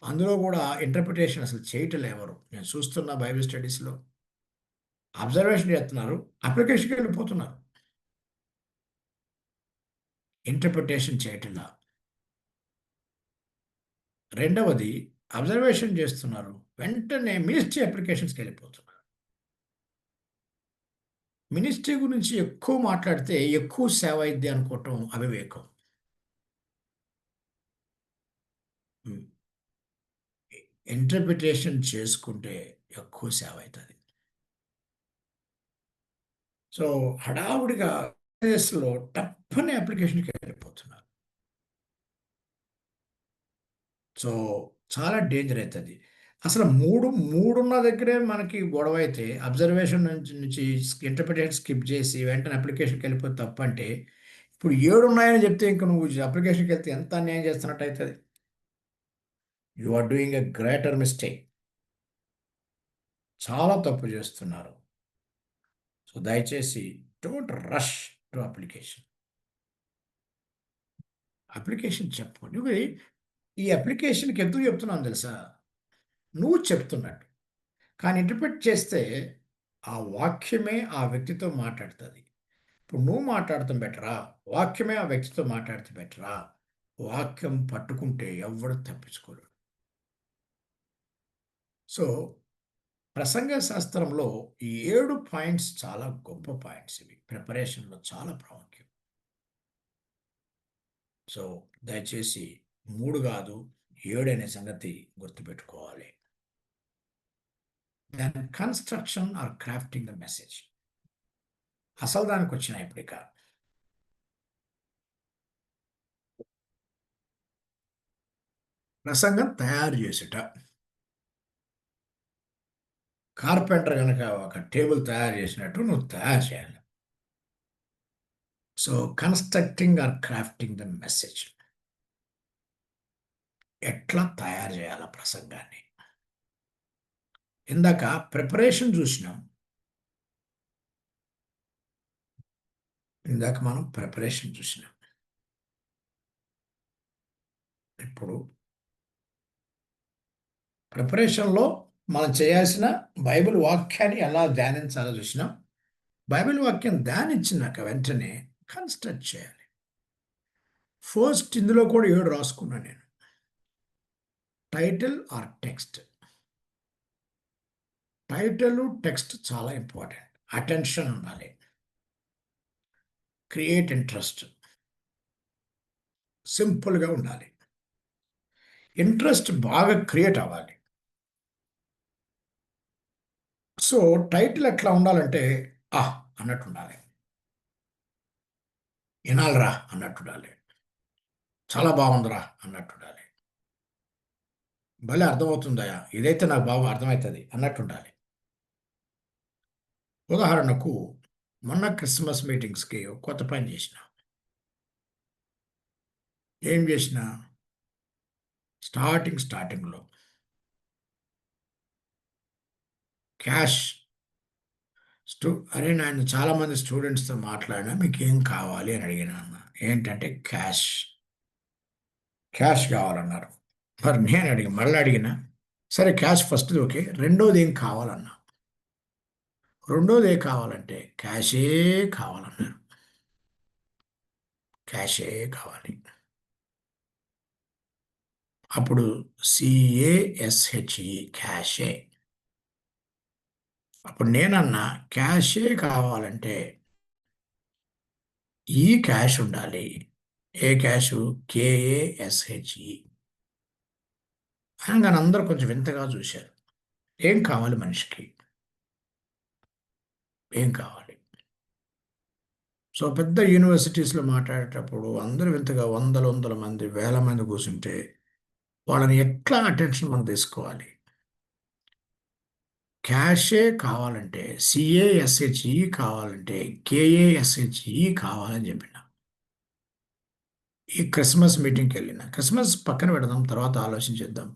అందులో కూడా ఇంటర్ప్రిటేషన్ అసలు చేయటం ఎవరు? నేను చూస్తున్న బైబిల్ స్టడీస్లో అబ్జర్వేషన్ చేస్తున్నారు, అప్లికేషన్కి వెళ్ళిపోతున్నారు, ఇంటర్ప్రిటేషన్ చేయటంలా. 2వది, అబ్జర్వేషన్ చేస్తున్నారు, వెంటనే మినిస్ట్రీ అప్లికేషన్స్కి వెళ్ళిపోతున్నారు. మినిస్ట్రీ గురించి ఎక్కువ మాట్లాడితే ఎక్కువ సేవ అయింది అనుకోవటం అవివేకం. ఇంటర్ప్రిటేషన్ చేసుకుంటే ఎక్కువ సేవ అవుతుంది. సో హడావుడిగా లో టప్పని అప్లికేషన్కి వెళ్ళిపోతున్నారు. సో చాలా డేంజర్ అవుతుంది. అసలు మూడున్న దగ్గరే మనకి గొడవ అయితే అబ్జర్వేషన్ నుంచి ఇంటర్ప్రిటేషన్ స్కిప్ చేసి వెంటనే అప్లికేషన్కి వెళ్ళిపోతే తప్పు. అంటే ఇప్పుడు 7 ఉన్నాయని చెప్తే ఇంక నువ్వు అప్లికేషన్కి వెళ్తే ఎంత అన్యాయం చేస్తున్నట్టు అవుతుంది. You are doing a greater mistake. చాలా తప్పు చేస్తున్నారు. సో దయచేసి don't rush to application. Application చెప్పండి. ఈ అప్లికేషన్కి ఎందుకు చెప్తున్నాను తెలుసా? నువ్వు చెప్తున్నట్టు, కానీ ఇంటర్ప్రిట్ చేస్తే ఆ వాక్యమే ఆ వ్యక్తితో మాట్లాడుతుంది. ఇప్పుడు నువ్వు మాట్లాడటం బెటరా, వాక్యమే ఆ వ్యక్తితో మాట్లాడితే బెటరా? వాక్యం పట్టుకుంటే ఎవడు తప్పించుకోరు. సో ప్రసంగ శాస్త్రంలో ఈ 7 పాయింట్స్ చాలా గొప్ప పాయింట్స్. ఇవి ప్రిపరేషన్లో చాలా ప్రాముఖ్యం. సో దయచేసి 3 కాదు 7 అనే సంగతి గుర్తుపెట్టుకోవాలి. దాని construction or crafting the message. అసలు దానికి వచ్చిన ఇప్పటిక ప్రసంగం తయారు చేసుట. కార్పెంటర్ కనుక ఒక టేబుల్ తయారు చేసినట్టు నువ్వు తయారు చేయాలి. So constructing or crafting the message, ఎట్లా తయారు చేయాల ప్రసంగాన్ని. ఇందాక ప్రిపరేషన్ చూసినాం, ఇందాక మనం ప్రిపరేషన్ చూసినాం. ఇప్పుడు ప్రిపరేషన్లో మనం చేయాల్సిన బైబిల్ వాక్యాన్ని ఎలా ధ్యానించాలో చూసినాం. బైబిల్ వాక్యం ధ్యానించినాక వెంటనే కన్స్ట్రక్ట్ చేయాలి. ఫస్ట్ ఇందులో కూడా 7 రాసుకున్నాను నేను. Title are text. Title text చాలా ఇంపార్టెంట్. అటెన్షన్ ఉండాలి. Create interest. సింపుల్గా ఉండాలి. ఇంట్రెస్ట్ బాగా క్రియేట్ అవ్వాలి. సో టైటిల్ ఎట్లా ఉండాలంటే అన్నట్టు ఉండాలి. వినాలిరా అన్నట్టు ఉండాలి. చాలా బాగుందిరా అన్నట్టు ఉండాలి. భలే అర్థమవుతుందయా, ఇదైతే నాకు బాగా అర్థమవుతుంది అన్నట్టు ఉండాలి. ఉదాహరణకు మొన్న క్రిస్మస్ మీటింగ్స్కి కొత్త పని చేసిన. ఏం చేసిన? స్టార్టింగ్లో క్యాష్ అరే నేను చాలామంది స్టూడెంట్స్తో మాట్లాడినా మీకు ఏం కావాలి అని అడిగినా. ఏంటంటే క్యాష్ కావాలన్నారు. మరి నేను మళ్ళీ అడిగిన, సరే క్యాష్ ఫస్ట్ ఓకే, రెండోది ఏం కావాలన్నా. రెండోది ఏం కావాలంటే క్యాషే కావాలన్నారు. క్యాషే కావాలి. అప్పుడు CASHE క్యాషే. అప్పుడు నేనన్నా క్యాషే కావాలంటే ఈ క్యాష్ ఉండాలి. ఏ క్యాషు? KASHE. అనగానే అందరూ కొంచెం వింతగా చూశారు. ఏం కావాలి మనిషికి? ఏం కావాలి? సో పెద్ద యూనివర్సిటీస్లో మాట్లాడేటప్పుడు అందరూ వింతగా వందల మంది, వేల మంది కూర్చుంటే వాళ్ళని ఎట్లా అటెన్షన్ మనం తీసుకోవాలి? క్యాషే కావాలంటే CASHE కావాలంటే KASHE కావాలని చెప్పిన. ఈ క్రిస్మస్ మీటింగ్కి వెళ్ళిన. క్రిస్మస్ పక్కన పెడదాం, తర్వాత ఆలోచించేద్దాం,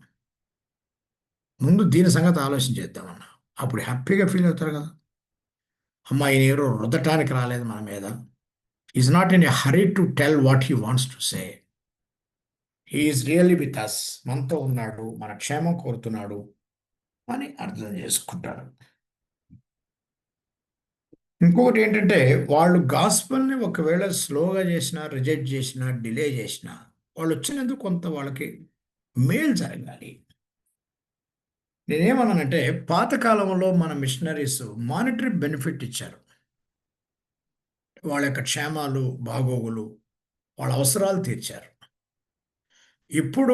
ముందు దీని సంగతి ఆలోచించేద్దామన్న. అప్పుడు హ్యాపీగా ఫీల్ అవుతారు కదా. అమ్మాయి ఎవరు రుద్దటానికి రాలేదు మన మీద. Is not in a hurry to tell what he wants to say. He is really with us. మనతో ఉన్నాడు, మన క్షేమం కోరుతున్నాడు అని అర్థం చేసుకుంటారు. ఇంకొకటి ఏంటంటే వాళ్ళు గాస్పల్ని ఒకవేళ స్లోగా చేసినా, రిజెక్ట్ చేసినా, డిలే చేసినా వాళ్ళు వచ్చినందుకు కొంత వాళ్ళకి మేలు జరగాలి. నేనేమన్నానంటే పాతకాలంలో మన మిషనరీస్ మానిటరీ బెనిఫిట్ ఇచ్చారు. వాళ్ళ యొక్క క్షేమాలు, బాగోగులు, వాళ్ళ అవసరాలు తీర్చారు. ఇప్పుడు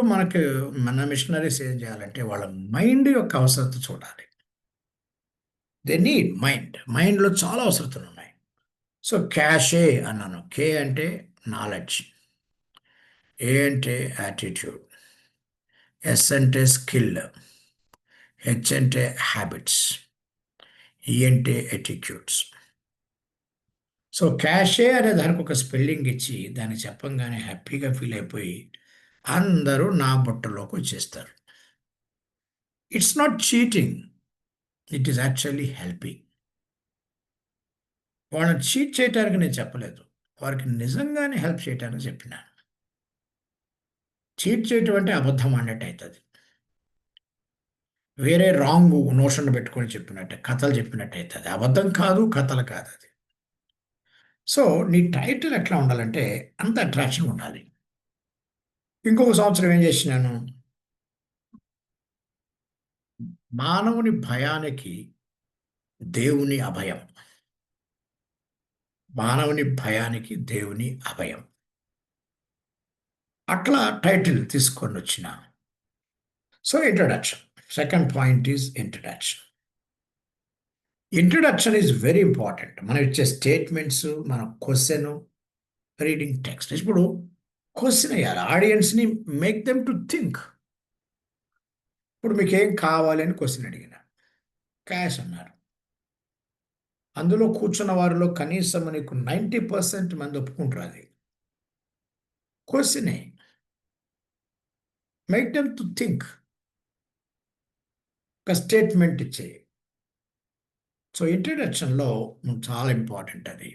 మన మిషనరీస్ ఏం చేయాలంటే వాళ్ళ మైండ్ యొక్క అవసరత చూడాలి. దే నీడ్ మైండ్లో చాలా అవసరతలు ఉన్నాయి. సో క్యాషే అన్నాను. K అంటే నాలెడ్జ్, A అంటే యాటిట్యూడ్, S అంటే స్కిల్, H అంటే హ్యాబిట్స్, E అంటే ఎటిట్యూడ్స్. సో క్యాషే అనే దానికి ఒక స్పెల్లింగ్ ఇచ్చి దాన్ని చెప్పంగానే హ్యాపీగా ఫీల్ అయిపోయి అందరూ నా బుట్టలోకి వచ్చేస్తారు. It's not cheating, it is actually helping. వాళ్ళని చీట్ చేయటానికి నేను చెప్పలేదు, వారికి నిజంగానే హెల్ప్ చేయటానికి చెప్పినాను. చీట్ చేయటం అంటే అబద్ధం అన్నట్టు అవుతుంది. వేరే రాంగ్ నోషన్ పెట్టుకొని చెప్పినట్టే, కథలు చెప్పినట్టు అవుతుంది. అబద్ధం కాదు, కథలు కాదు అది. సో నీ టైటిల్ ఎట్లా ఉండాలంటే అంత అట్రాక్షన్ ఉండాలి. ఇంకొక సంవత్సరం ఏం చేసినాను, మానవుని భయానికి దేవుని అభయం. మానవుని భయానికి దేవుని అభయం, అట్లా టైటిల్ తీసుకొని వచ్చిన. So introduction, second point is introduction. Introduction is very important. మనం ఇచ్చే స్టేట్మెంట్స్, మన క్వశ్చన్, రీడింగ్ టెక్స్ట్. ఇప్పుడు క్వశ్చన్ అయ్యాలి, ఆడియన్స్ని మేక్ దెమ్ టు థింక్. ఇప్పుడు మీకు ఏం కావాలి అని క్వశ్చన్ అడిగిన, క్యాష్ అన్నారు. అందులో కూర్చున్న వారిలో కనీసం నీకు 90% మంది ఒప్పుకుంటారు అది. క్వశ్చనే, మేక్ దెమ్ టు థింక్. ఒక స్టేట్మెంట్ ఇచ్చేయి. సో ఇంట్రడక్షన్లో చాలా ఇంపార్టెంట్ అది.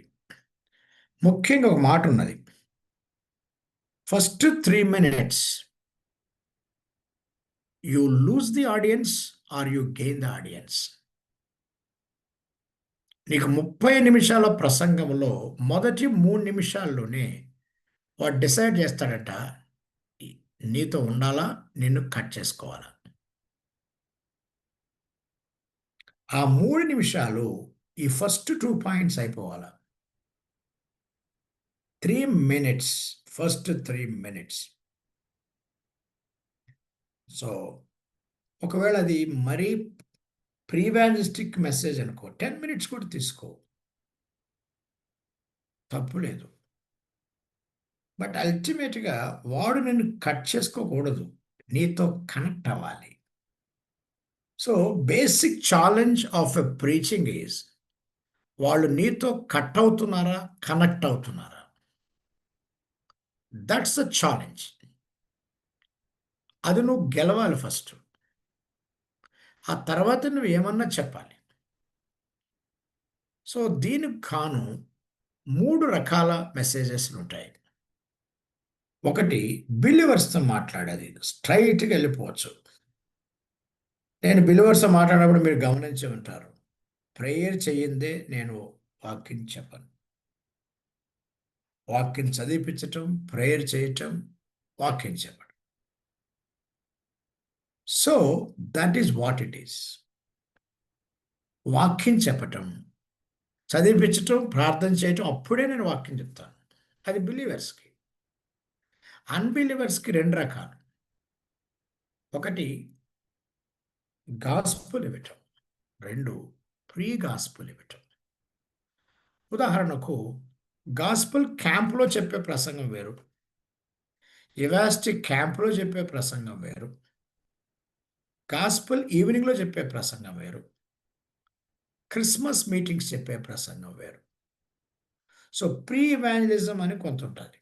ముఖ్యంగా ఒక మాట ఉన్నది, first 3 minutes you lose the audience or you gain the audience. నీకు 30 నిమిషాల ప్రసంగంలో మొదటి 3 నిమిషాల్లోనే వాడు డిసైడ్ చేస్తాడట నీతో ఉండాలా, నిన్ను కట్ చేసుకోవాలా. ఆ 3 నిమిషాలు ఈ ఫస్ట్ 2 పాయింట్స్ అయిపోవాలా. 3 minutes, ఫస్ట్ 3 minutes. సో ఒకవేళ అది మరీ ప్రీవాంజలిస్టిక్ మెసేజ్ అనుకో, 10 minutes కూడా తీసుకో, తప్పు లేదు. బట్ అల్టిమేట్గా వాడు నిన్ను కట్ చేసుకోకూడదు, నీతో కనెక్ట్ అవ్వాలి. So basic challenge of a preaching is, వాళ్ళు నీతో కట్ అవుతున్నారా, కనెక్ట్ అవుతున్నారా? That's the challenge. అది నువ్వు గెలవాలి ఫస్ట్. ఆ తర్వాత నువ్వు ఏమన్నా చెప్పాలి. సో దీనికి కాను 3 రకాల మెసేజెస్ ఉంటాయి. ఒకటి, బిలీవర్స్తో మాట్లాడేది, స్ట్రైట్గా వెళ్ళిపోవచ్చు. నేను బిలీవర్స్తో మాట్లాడినప్పుడు మీరు గమనించి ఉంటారు, ప్రేయర్ చేయిందే నేను వాక్యం చెప్పను. వాక్యం చదివించటం, ప్రేయర్ చేయటం, వాక్యం చెప్పడం. So that is what it is. వాక్యం చెప్పటం, చదివించటం, ప్రార్థన చేయటం, అప్పుడే నేను వాక్యం చెప్తాను. అది బిలీవర్స్కి. అన్బిలీవర్స్కి 2 రకాలు. ఒకటి గాస్పుల్ ఇవ్వటం, 2 ప్రీ గాస్పుల్ ఇవ్వటం. ఉదాహరణకు గాస్పుల్ క్యాంప్లో చెప్పే ప్రసంగం వేరు, ఎవాస్టిక్ క్యాంప్లో చెప్పే ప్రసంగం వేరు, గాస్పుల్ ఈవినింగ్లో చెప్పే ప్రసంగం వేరు, క్రిస్మస్ మీటింగ్స్ చెప్పే ప్రసంగం వేరు. సో ప్రీ ఇవాంజలిజం అని కొంత ఉంటుంది.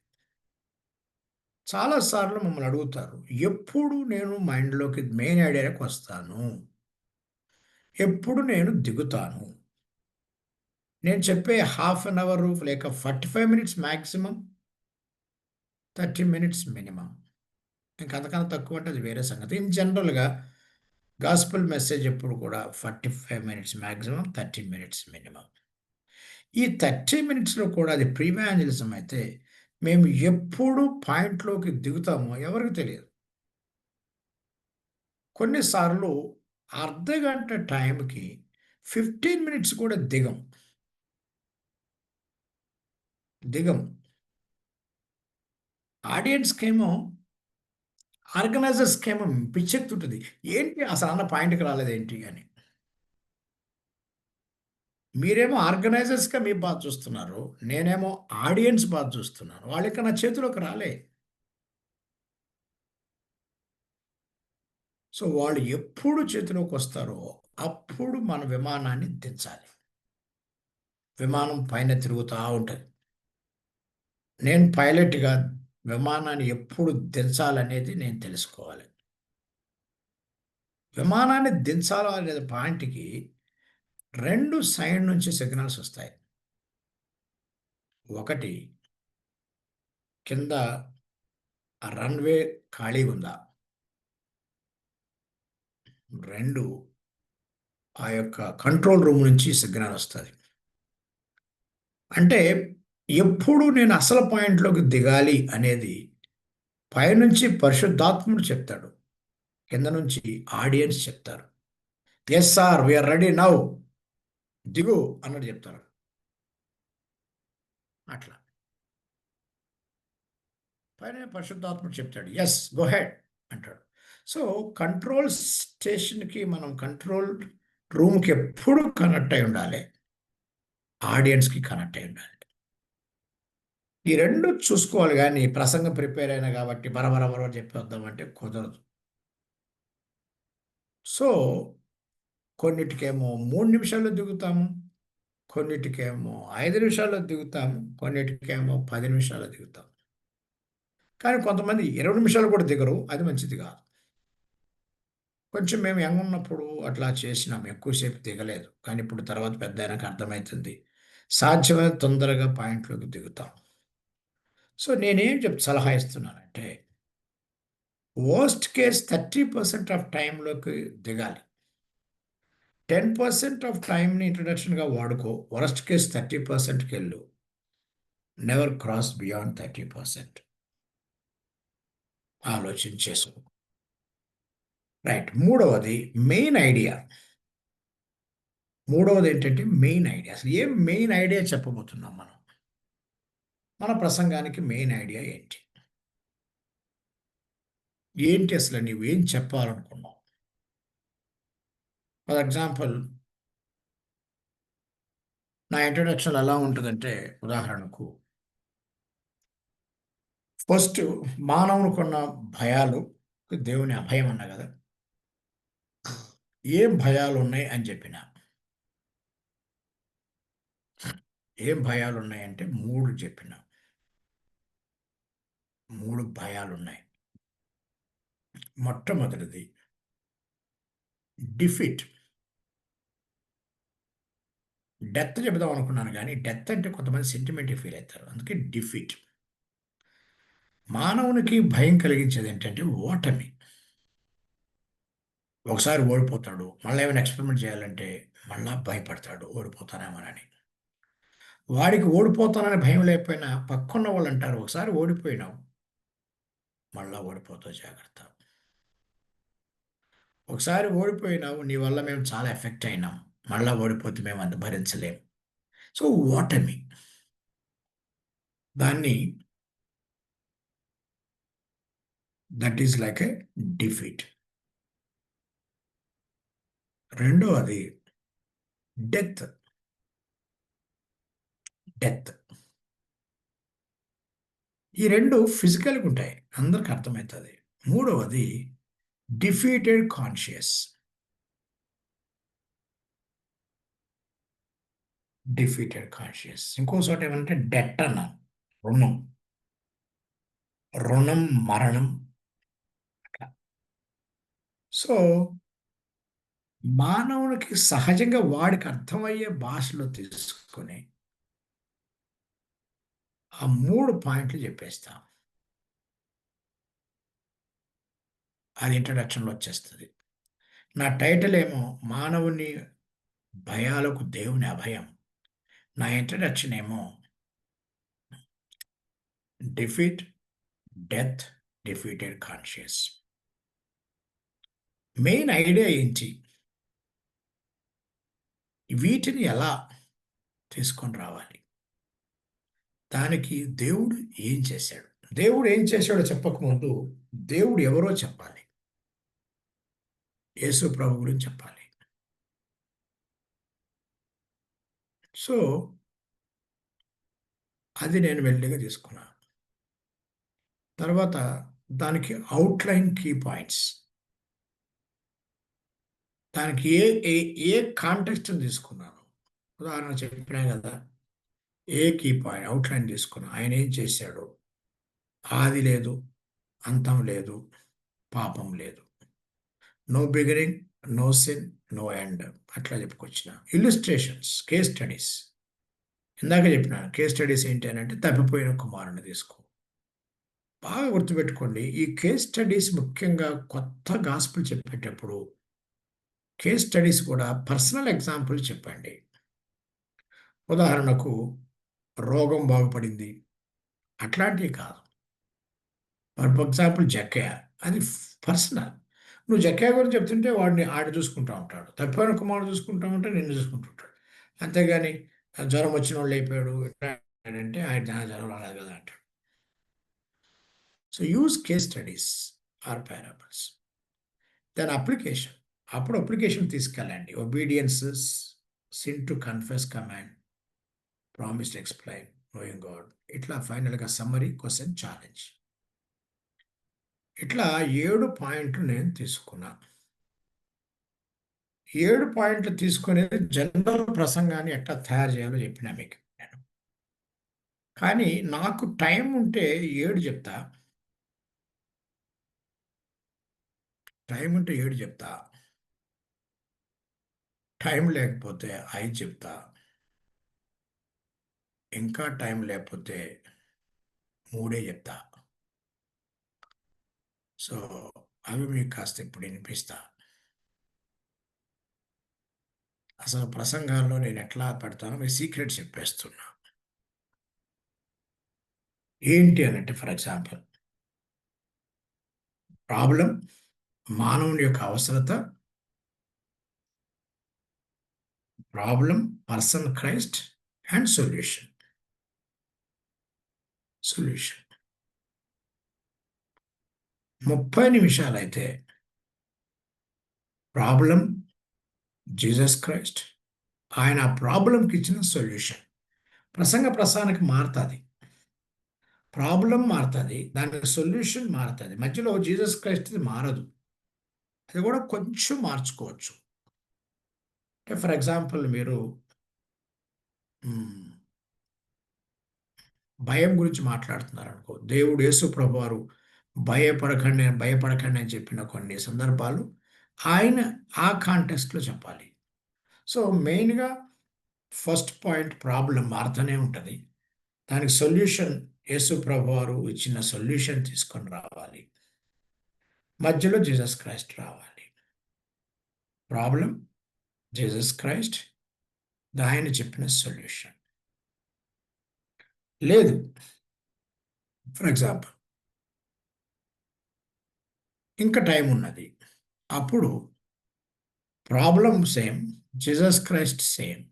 చాలాసార్లు మమ్మల్ని అడుగుతారు, ఎప్పుడు నేను మైండ్లోకి మెయిన్ ఐడియాకి వస్తాను, ఎప్పుడు నేను దిగుతాను? నేను చెప్పే 1/2 hour లేక 45 minutes మ్యాక్సిమం, 30 minutes మినిమం. ఇంకంతకన్నా తక్కువ అంటే అది వేరే సంగతి. ఇన్ జనరల్గా గాస్పుల్ మెసేజ్ ఎప్పుడు కూడా 45 minutes మ్యాక్సిమం, 30 minutes మినిమం. ఈ 30 minutesలో కూడా అది ప్రీవాంజలిజం అయితే మేము ఎప్పుడు పాయింట్లోకి దిగుతామో ఎవరికి తెలియదు. కొన్నిసార్లు అర్ధగంట టైంకి 15 minutes కూడా దిగం. ఆడియన్స్కేమో, ఆర్గనైజర్స్కేమో పిచ్చెక్కుతుంటుంది, ఏంటి అసలు అన్న పాయింట్కి రాలేదేంటి అని. మీరేమో ఆర్గనైజర్స్గా మీ బాధ చూస్తున్నారు, నేనేమో ఆడియన్స్ బాధ చూస్తున్నాను. వాళ్ళకి నా చేతిలోకి రాలే. సో వాళ్ళు ఎప్పుడు చేతిలోకి వస్తారో అప్పుడు మన విమానాన్ని దించాలి. విమానం పైన తిరుగుతూ ఉంటుంది. నేను పైలట్గా విమానాన్ని ఎప్పుడు దించాలనేది నేను తెలుసుకోవాలి. విమానాన్ని దించాలా అనే పాయింట్కి 2 సైడ్ నుంచి సిగ్నల్స్ వస్తాయి. ఒకటి, కింద రన్వే ఖాళీ ఉందా. 2, ఆ యొక్క కంట్రోల్ రూమ్ నుంచి సిగ్నల్ వస్తుంది. అంటే ఎప్పుడు నేను అసలు పాయింట్లోకి దిగాలి అనేది పైనుంచి పరిశుద్ధాత్ముడు చెప్తాడు, కింద నుంచి ఆడియన్స్ చెప్తారు. Yes sir, we are ready now, దిగు అన్నట్టు చెప్తారు. అట్లా పైన పరిశుద్ధాత్ముడు చెప్తాడు, ఎస్ గో హెడ్ అంటాడు. సో కంట్రోల్ స్టేషన్కి, మనం కంట్రోల్ రూమ్కి ఎప్పుడు కనెక్ట్ అయి ఉండాలి, ఆడియన్స్కి కనెక్ట్ అయి ఉండాలి. ఈ 2 చూసుకోవాలి. కానీ ప్రసంగం ప్రిపేర్ అయినా కాబట్టి బరబర చెప్పేద్దామంటే కుదరదు. సో కొన్నిటికేమో 3 నిమిషాల్లో దిగుతాము, కొన్నిటికేమో 5 నిమిషాల్లో దిగుతాము, కొన్నిటికేమో 10 నిమిషాల్లో దిగుతాం. కానీ కొంతమంది 20 నిమిషాలు కూడా దిగరు. అది మంచిది కాదు. కొంచెం మేము యంగ్ ఉన్నప్పుడు అట్లా చేసినాం. ఎక్కువసేపు దిగలేదు. కానీ ఇప్పుడు తర్వాత పెద్దయినాక అర్థమవుతుంది. సాధ్యమైన తొందరగా పాయింట్‌లోకి దిగుతాం. సో, నేనేం సలహా ఇస్తున్నానంటే, వర్స్ట్ కేస్ 30% ఆఫ్ టైమ్‌లోకి దిగాలి. 10% ఆఫ్ టైమ్‌ని ఇంట్రడక్షన్‌గా వాడుకో. వరస్ట్ కేస్ 30%కెళ్ళు. Never cross beyond 30%. ఆలోచన చేసుకో. రైట్. మూడవది మెయిన్ ఐడియా. మూడవది ఏంటంటే మెయిన్ ఐడియా. అసలు ఏం మెయిన్ ఐడియా చెప్పబోతున్నాం మనం? మన ప్రసంగానికి మెయిన్ ఐడియా ఏంటి? ఏంటి అసలు నువ్వేం చెప్పాలనుకున్నావు? ఫర్ ఎగ్జాంపుల్, నా ఇంట్రడక్షన్ ఎలా ఉంటుందంటే, ఉదాహరణకు ఫస్ట్ మానవునికున్న భయాలు, దేవుని అభయం అన్నా కదా, ఏం భయాలు ఉన్నాయి అని చెప్పిన. ఏం భయాలు ఉన్నాయంటే 3 చెప్పిన. 3 భయాలున్నాయి. మొట్టమొదటిది డిఫీట్. డెత్ చెబుదాం అనుకున్నాను కానీ డెత్ అంటే కొంతమంది సెంటిమెంట్ ఫీల్ అవుతారు. అందుకే డిఫీట్. మానవునికి భయం కలిగించేది ఏంటంటే ఓటమి. ఒకసారి ఓడిపోతాడు, మళ్ళీ ఏమైనా ఎక్స్పెరిమెంట్ చేయాలంటే మళ్ళా భయపడతాడు ఓడిపోతానేమోనని. వాడికి ఓడిపోతానని భయం లేకపోయినా పక్కన్న వాళ్ళు అంటారు, ఒకసారి ఓడిపోయినావు, మళ్ళా ఓడిపోతావు, జాగ్రత్త. ఒకసారి ఓడిపోయినావు, నీ వల్ల మేము చాలా ఎఫెక్ట్ అయినాం, మళ్ళా ఓడిపోతే మేము అంత భరించలేం. సో ఓటమి, దాన్ని that is like a defeat. రెండవది డెత్. డెత్ ఈ రెండు ఫిజికల్గా ఉంటాయి, అందరికి అర్థమవుతుంది. మూడవది డిఫీటెడ్ కాన్షియస్. Defeated conscious. ఇంకో చోట ఏమంటే డెట్ అన్న రుణం. రుణం మరణం. సో మానవునికి సహజంగా వాడికి అర్థమయ్యే భాషలో తీసుకొని ఆ 3 పాయింట్లు చెప్పేస్తాం. అది ఇంట్రడక్షన్లో వచ్చేస్తుంది. నా టైటిల్ ఏమో మానవుని భయాలకు దేవుని అభయం. నా ఇంట్రడక్షన్ ఏమో defeat, death, defeated conscious. Main idea ఏంటి? వీటిని ఎలా తీసుకొని రావాలి? దానికి దేవుడు ఏం చేశాడు? దేవుడు ఏం చేశాడో చెప్పకముందు దేవుడు ఎవరో చెప్పాలి. యేసు ప్రభు గురించి చెప్పాలి. సో అది నేను మెల్లిగా తీసుకున్నాను. తర్వాత దానికి అవుట్లైన్ కీ పాయింట్స్, దానికి ఏ కాంటెక్స్ట్ తీసుకున్నాను. ఉదాహరణ చెప్పినా కదా, ఏ కీ పాయింట్ అవుట్లైన్ తీసుకున్నా. ఆయన ఏం చేశాడు? ఆది లేదు, అంతం లేదు, పాపం లేదు. No beginning, no sin, no end. అట్లా చెప్పుకొచ్చిన ఇల్లుస్ట్రేషన్స్, కేస్ స్టడీస్. ఇందాక చెప్పినాను కేస్ స్టడీస్ ఏంటి అని అంటే, తప్పిపోయిన కుమారుని తీసుకో. బాగా గుర్తుపెట్టుకోండి, ఈ కేస్ స్టడీస్ ముఖ్యంగా కొత్త గాస్పుల్ చెప్పేటప్పుడు కేస్ స్టడీస్ కూడా పర్సనల్ ఎగ్జాంపుల్ చెప్పండి. ఉదాహరణకు రోగం బాగుపడింది అట్లాంటివి కాదు. ఫర్ ఎగ్జాంపుల్ జక్కయ్య, అది పర్సనల్. నువ్వు జక్కయ్య గురించి చెప్తుంటే వాడిని ఆడ చూసుకుంటూ ఉంటాడు, తప్పిపోయిన కుమారుడు చూసుకుంటూ ఉంటే నిన్ను చూసుకుంటూ ఉంటాడు. అంతేగాని జ్వరం వచ్చిన వాళ్ళు అయిపోయాడు అంటే ఆయన జ్వరం రాలేదు కదా అంటాడు. So use case studies or parables. దాని అప్లికేషన్, అప్పుడు అప్లికేషన్ తీసుకెళ్ళండి. Obedience, sin to confess command, promise to explain, knowing God. ఇట్లా ఫైనల్గా సమ్మరీ, క్వశ్చన్, ఛాలెంజ్. ఇట్లా 7 పాయింట్లు నేను తీసుకున్నా. 7 పాయింట్లు తీసుకునేది జనరల్ ప్రసంగాన్ని ఎట్లా తయారు చేయాలో చెప్పినా మీకు నేను. కానీ నాకు టైం ఉంటే 7 చెప్తా. టైం ఉంటే 7 చెప్తా. టైం లేకపోతే 5 చెప్తా. ఇంకా టైం లేకపోతే 3 చెప్తా. సో అవి మీకు కాస్త ఇప్పుడు వినిపిస్తా. అసలు ప్రసంగాల్లో నేను ఎట్లా పెడతానో మీ సీక్రెట్ చెప్పేస్తున్నా. ఏంటి అనంటే, ఫర్ ఎగ్జాంపుల్, ప్రాబ్లం, మానవుని యొక్క అవసరత, problem, person Christ and solution. Solution 30 నిమిషాలు అయితే ప్రాబ్లం, జీసస్ క్రైస్ట్, ఆయన ఆ ప్రాబ్లంకి ఇచ్చిన సొల్యూషన్. ప్రసంగానికి మారుతుంది, ప్రాబ్లం మారుతుంది, దానికి సొల్యూషన్ మారుతుంది. మధ్యలో జీసస్ క్రైస్ట్ మారదు, అది కూడా కొంచెం మార్చుకోవచ్చు. అంటే ఫర్ ఎగ్జాంపుల్ మీరు భయం గురించి మాట్లాడుతున్నారు అనుకో, దేవుడు యేసు ప్రభువారు భయపడకండి అని చెప్పిన కొన్ని సందర్భాలు ఆయన ఆ కాంటెక్స్ట్లో చెప్పాలి. సో మెయిన్గా ఫస్ట్ పాయింట్ ప్రాబ్లం మారుతూనే ఉంటుంది, దానికి సొల్యూషన్ యేసు ప్రభువారు ఇచ్చిన సొల్యూషన్ తీసుకొని రావాలి. మధ్యలో జీసస్ క్రైస్ట్ రావాలి. ప్రాబ్లం, జీసస్ క్రైస్ట్, ఆయన చెప్పిన సొల్యూషన్. లేదు, ఫర్ ఎగ్జాంపుల్ ఇంకా టైం ఉన్నది, అప్పుడు problem same, Jesus Christ same.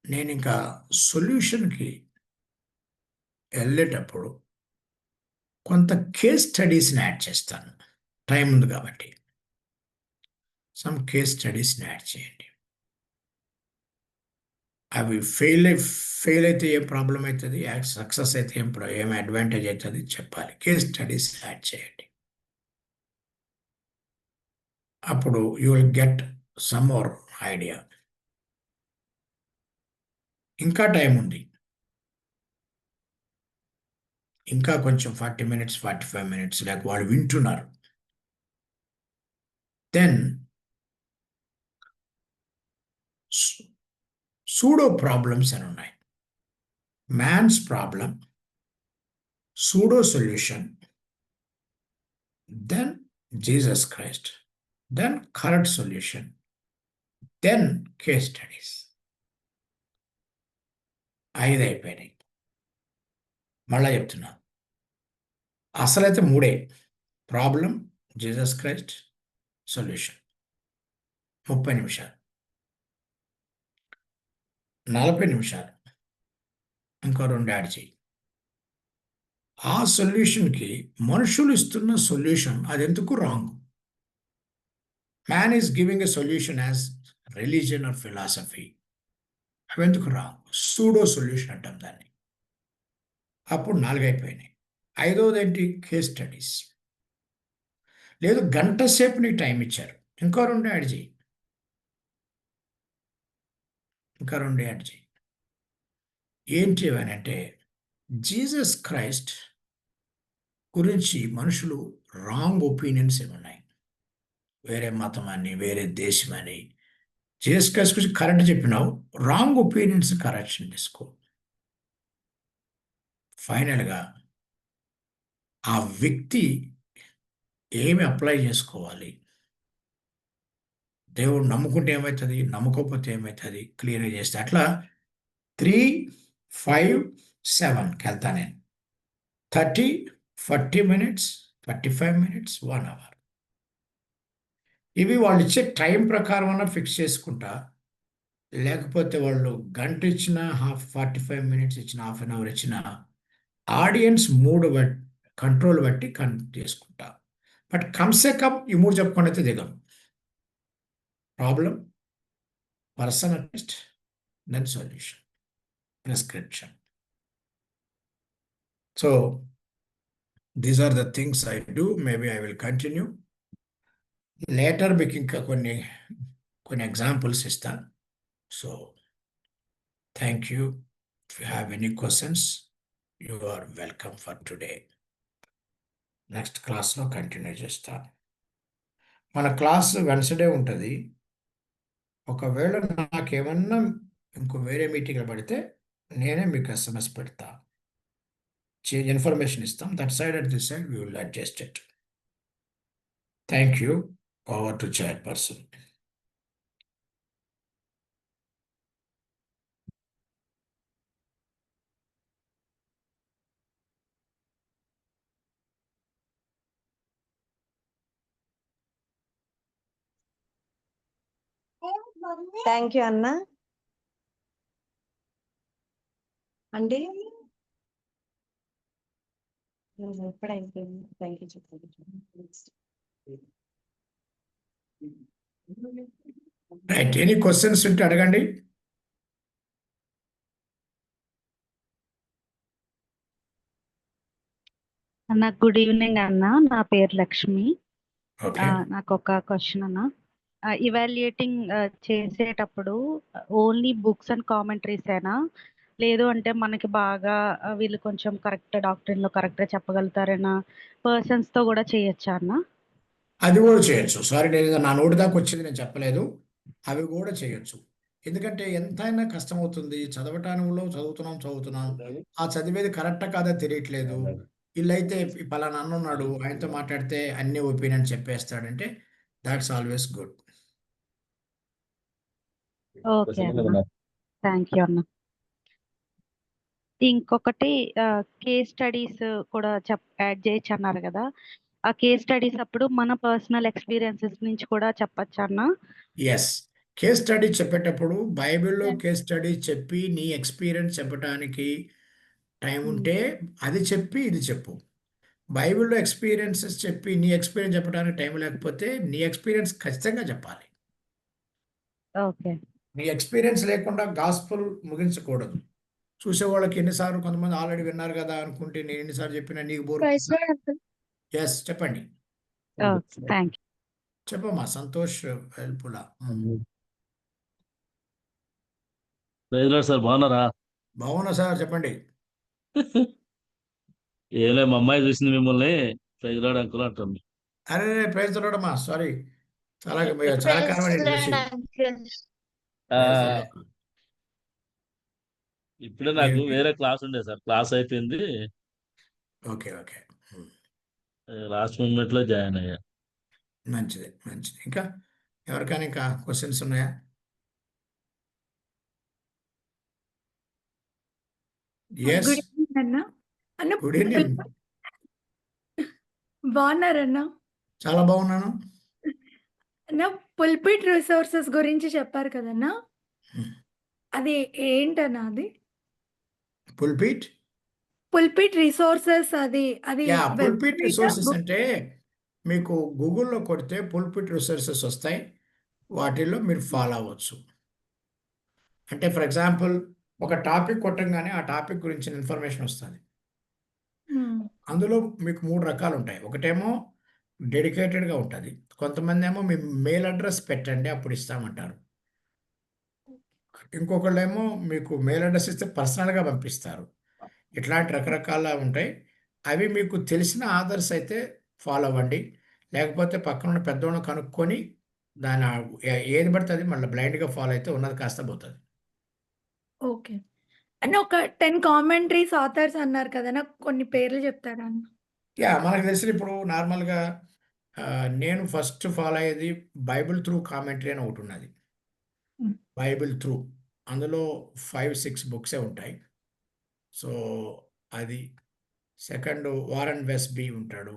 నేను ఇంకా సొల్యూషన్కి వెళ్ళేటప్పుడు కొంత కేస్ స్టడీస్ని యాడ్ చేస్తాను. టైం ఉంది కాబట్టి సమ్ కేస్ స్టడీస్ని యాడ్ చేయండి. అవి ఫెయిల్ అయితే ఏం ప్రాబ్లం అవుతుంది, సక్సెస్ అయితే ఏం అడ్వాంటేజ్ అవుతుంది చెప్పాలి. కేస్ స్టడీస్ యాడ్ చేయండి. అప్పుడు you will get some more idea. ఇంకా టైం ఉంది, ఇంకా కొంచెం 40 minutes 45 minutes లేక వాళ్ళు వింటున్నారు. దెన్ సూడో ప్రాబ్లమ్స్ అని ఉన్నాయి. Man's problem, pseudo solution, then Jesus Christ, then correct solution, then case studies. 5 అయిపోయినాయి. మళ్ళా చెప్తున్నా, అసలైతే 3: ప్రాబ్లం, జీసస్ క్రైస్ట్, సొల్యూషన్. 30 నిమిషాలు. 40 నిమిషాలు ఇంకో 2 యాడ్ చేయి. ఆ సొల్యూషన్కి మనుషులు ఇస్తున్న సొల్యూషన్ అది ఎందుకు wrong? Man is giving a solution as religion are philosophy. అవి ఎందుకు రాంగ్? సూడో సొల్యూషన్ అంటాం దాన్ని. అప్పుడు 4 అయిపోయినాయి. 5వది ఏంటి? Case studies. లేదు, గంట సేపు నీకు టైం ఇచ్చారు, ఇంకో 2 యాడ్ చేయి. ఇంకా 2 యాడ్ చేయి. ఏంటి అని అంటే, జీసస్ క్రైస్ట్ గురించి మనుషులు రాంగ్ ఒపీనియన్స్ ఏమున్నాయి, వేరే మతం అని, వేరే దేశం అని. జీసస్ క్రైస్ట్ గురించి కరెక్ట్ చెప్పినావు, రాంగ్ ఒపీనియన్స్ కరెక్షన్ తీసుకో. ఫైనల్గా ఆ వ్యక్తి ఏమి అప్లై చేసుకోవాలి, దేవుడు నమ్ముకుంటే ఏమవుతుంది, నమ్ముకోకపోతే ఏమవుతుంది, క్లియర్గా చేస్తే అట్లా 3, 5, 7కి వెళ్తా నేను. 30, 40 minutes, 45 minutes, 1 hour. ఇవి వాళ్ళు ఇచ్చే టైం ప్రకారం అన్నా ఫిక్స్ చేసుకుంటా, లేకపోతే వాళ్ళు గంట ఇచ్చిన 45 minutes ఇచ్చిన, హాఫ్ అన్ అవర్ ఇచ్చిన, ఆడియన్స్ మూడ్ కంట్రోల్ బట్టి చేసుకుంటా. బట్ కమ్సే కమ్ ఈ 3 చెప్పుకొని అయితే దిగం. Problem, person test, then solution, prescription. So these are the things I do. Maybe I will continue. Later మీకు ఇంకా కొన్ని ఎగ్జాంపుల్స్ ఇస్తాను. So thank you. If you have any questions you are welcome for today. Next క్లాస్లో continue చేస్తాను. మన class Wednesday ఉంటుంది. ఒకవేళ నాకేమన్నా ఇంకో వేరే మీటింగ్లో పడితే నేనే మీకు SMS పెడతా, ఇన్ఫర్మేషన్ ఇస్తాం. That side at this side we will adjust it. Thank you. Over to chairperson. Thank you అన్న. అంటే ఎప్పుడైపోయింది? థ్యాంక్ యూ చెప్పండి. రైట్, ఎనీ క్వశ్చన్స్ ఉంటే అడగండి. అన్న గుడ్ ఈవినింగ్ అన్న, నా పేరు లక్ష్మి. ఓకే, నాకు ఒక క్వశ్చన్ అన్న. ఇవాల్యుయేటింగ్ చేసేటప్పుడు ఓన్లీ బుక్స్ అండ్ కామెంటరీస్ ఏనా, లేదు అంటే మనకి బాగా వీళ్ళు కొంచెం కరెక్ట్ డాక్టరీన్ లో కరెక్ట్ గా చెప్పగలుగుతారేనా, పర్సన్స్ తో కూడా చేయొచ్చా అన్న? అది కూడా చేయొచ్చు. సారీ, నేను నా నోటి దాకా వచ్చింది నేను చెప్పలేదు. అవి కూడా చేయొచ్చు. ఎందుకంటే ఎంతైనా కష్టమవుతుంది. చదవటానిలో చదువుతున్నాం, ఆ చదివేది కరెక్టా కాదా తెలియట్లేదు. వీళ్ళైతే పలానా అన్న ఉన్నాడు, ఆయనతో మాట్లాడితే అన్ని ఒపీనియన్ చెప్పేస్తాడంటే దాట్స్ ఆల్వేస్ గుడ్. ఓకే అన్న, థ్యాంక్ యూ అన్న. ఇంకొకటి కేస్ స్టడీస్ కూడా యాడ్ చేయొచ్చు అన్నారు కదా, ఆ కేస్ స్టడీస్ అప్పుడు మన పర్సనల్ ఎక్స్పీరియన్సెస్ నుంచి కూడా చెప్పచ్చా అన్న? ఎస్, కేస్ స్టడీ చెప్పేటప్పుడు బైబిల్లో కేస్ స్టడీ చెప్పి నీ ఎక్స్పీరియన్స్ చెప్పడానికి టైం ఉంటే అది చెప్పి ఇది చెప్పు. బైబిల్లో ఎక్స్పీరియన్సెస్ చెప్పి నీ ఎక్స్పీరియన్స్ చెప్పడానికి టైం లేకపోతే నీ ఎక్స్పీరియన్స్ ఖచ్చితంగా చెప్పాలి. ఓకే. నీ ఎక్స్పీరియన్స్ లేకుండా గాస్పుల్ ముగించకూడదు. చూసేవాళ్ళకి ఎన్నిసార్లు, కొంతమంది ఆల్రెడీ విన్నారు కదా అనుకుంటే నేను ఎన్నిసార్లు చెప్పినా నీకు బోర్. ఎస్, చెప్పండి. Thank you. చెప్పమ్మా సంతోష్ వెల్పులా. సార్ బాగున్నారా? బాగున్నా సార్, చెప్పండి. ఏలే, మా అమ్మాయి చూసింది మిమ్మల్ని, ప్రైజ్ లాడ్ అంకుల్ అంటుంది. అరే ప్రైజ్ చూడమ్మా, సారీ, చాలా చాలా కాలం చూసి. ఇప్పుడే నాకు వేరే క్లాస్ ఉండే సార్, క్లాస్ అయిపోయింది. ఓకే ఓకే, లాస్ట్ మూమెంట్ లో జాయిన్ అయ్యా. మంచిది మంచిది. ఇంకా ఎవరికైనా ఇంకా క్వశ్చన్స్ ఉన్నాయా? ఎస్, గుడ్ ఈవినింగ్ అన్న. అన్న గుడ్ ఈవినింగ్. బాగున్నారన్న? చాలా బాగున్నాను. అన్న పుల్పిట్ రిసోర్సెస్ గురించి చెప్పారు కదన్నా, అది ఏంటన్నా? అది పుల్పిట్ పుల్పిట్ రిసోర్సెస్ అది అది యా, పుల్పిట్ website ఆ? Resources book? అంటే మీకు గూగుల్లో కొడితే పుల్పిట్ రిసోర్సెస్ వస్తాయి. వాటిల్లో మీరు ఫాలో అవ్వచ్చు. అంటే ఫర్ ఎగ్జాంపుల్ ఒక టాపిక్ కొట్టంగానే ఆ టాపిక్ గురించిన ఇన్ఫర్మేషన్ వస్తుంది. అందులో మీకు 3 రకాలు ఉంటాయి. ఒకటేమో డెడికేటెడ్గా ఉంటుంది. కొంతమంది ఏమో మీ మెయిల్ అడ్రస్ పెట్టండి అప్పుడు ఇస్తామంటారు. ఇంకొకళ్ళేమో మీకు మెయిల్ అడ్రస్ ఇస్తే పర్సనల్గా పంపిస్తారు. ఇట్లాంటి రకరకాల ఉంటాయి. అవి మీకు తెలిసిన ఆథర్స్ అయితే ఫాలో అవ్వండి. లేకపోతే పక్కన ఉన్న పెద్దోళ్ళని కనుక్కొని దాని ఏది పడితే అది మళ్ళీ బ్లైండ్గా ఫాలో అయితే ఉన్నది కాస్త పోతుంది. ఓకే అన్న, ఒక 10 కామెంటరీస్ ఆథర్స్ అన్నారు కదా, నాకు కొన్ని పేర్లు చెప్తారా అన్న? యా, మనకు తెలిసిన ఇప్పుడు నార్మల్గా నేను ఫస్ట్ ఫాలో అయ్యేది బైబిల్ త్రూ కామెంటరీ అని ఒకటి ఉన్నది. బైబిల్ త్రూ, అందులో 5-6 బుక్సే ఉంటాయి. సో అది. సెకండ్ వారన్ వెస్బీ ఉంటాడు,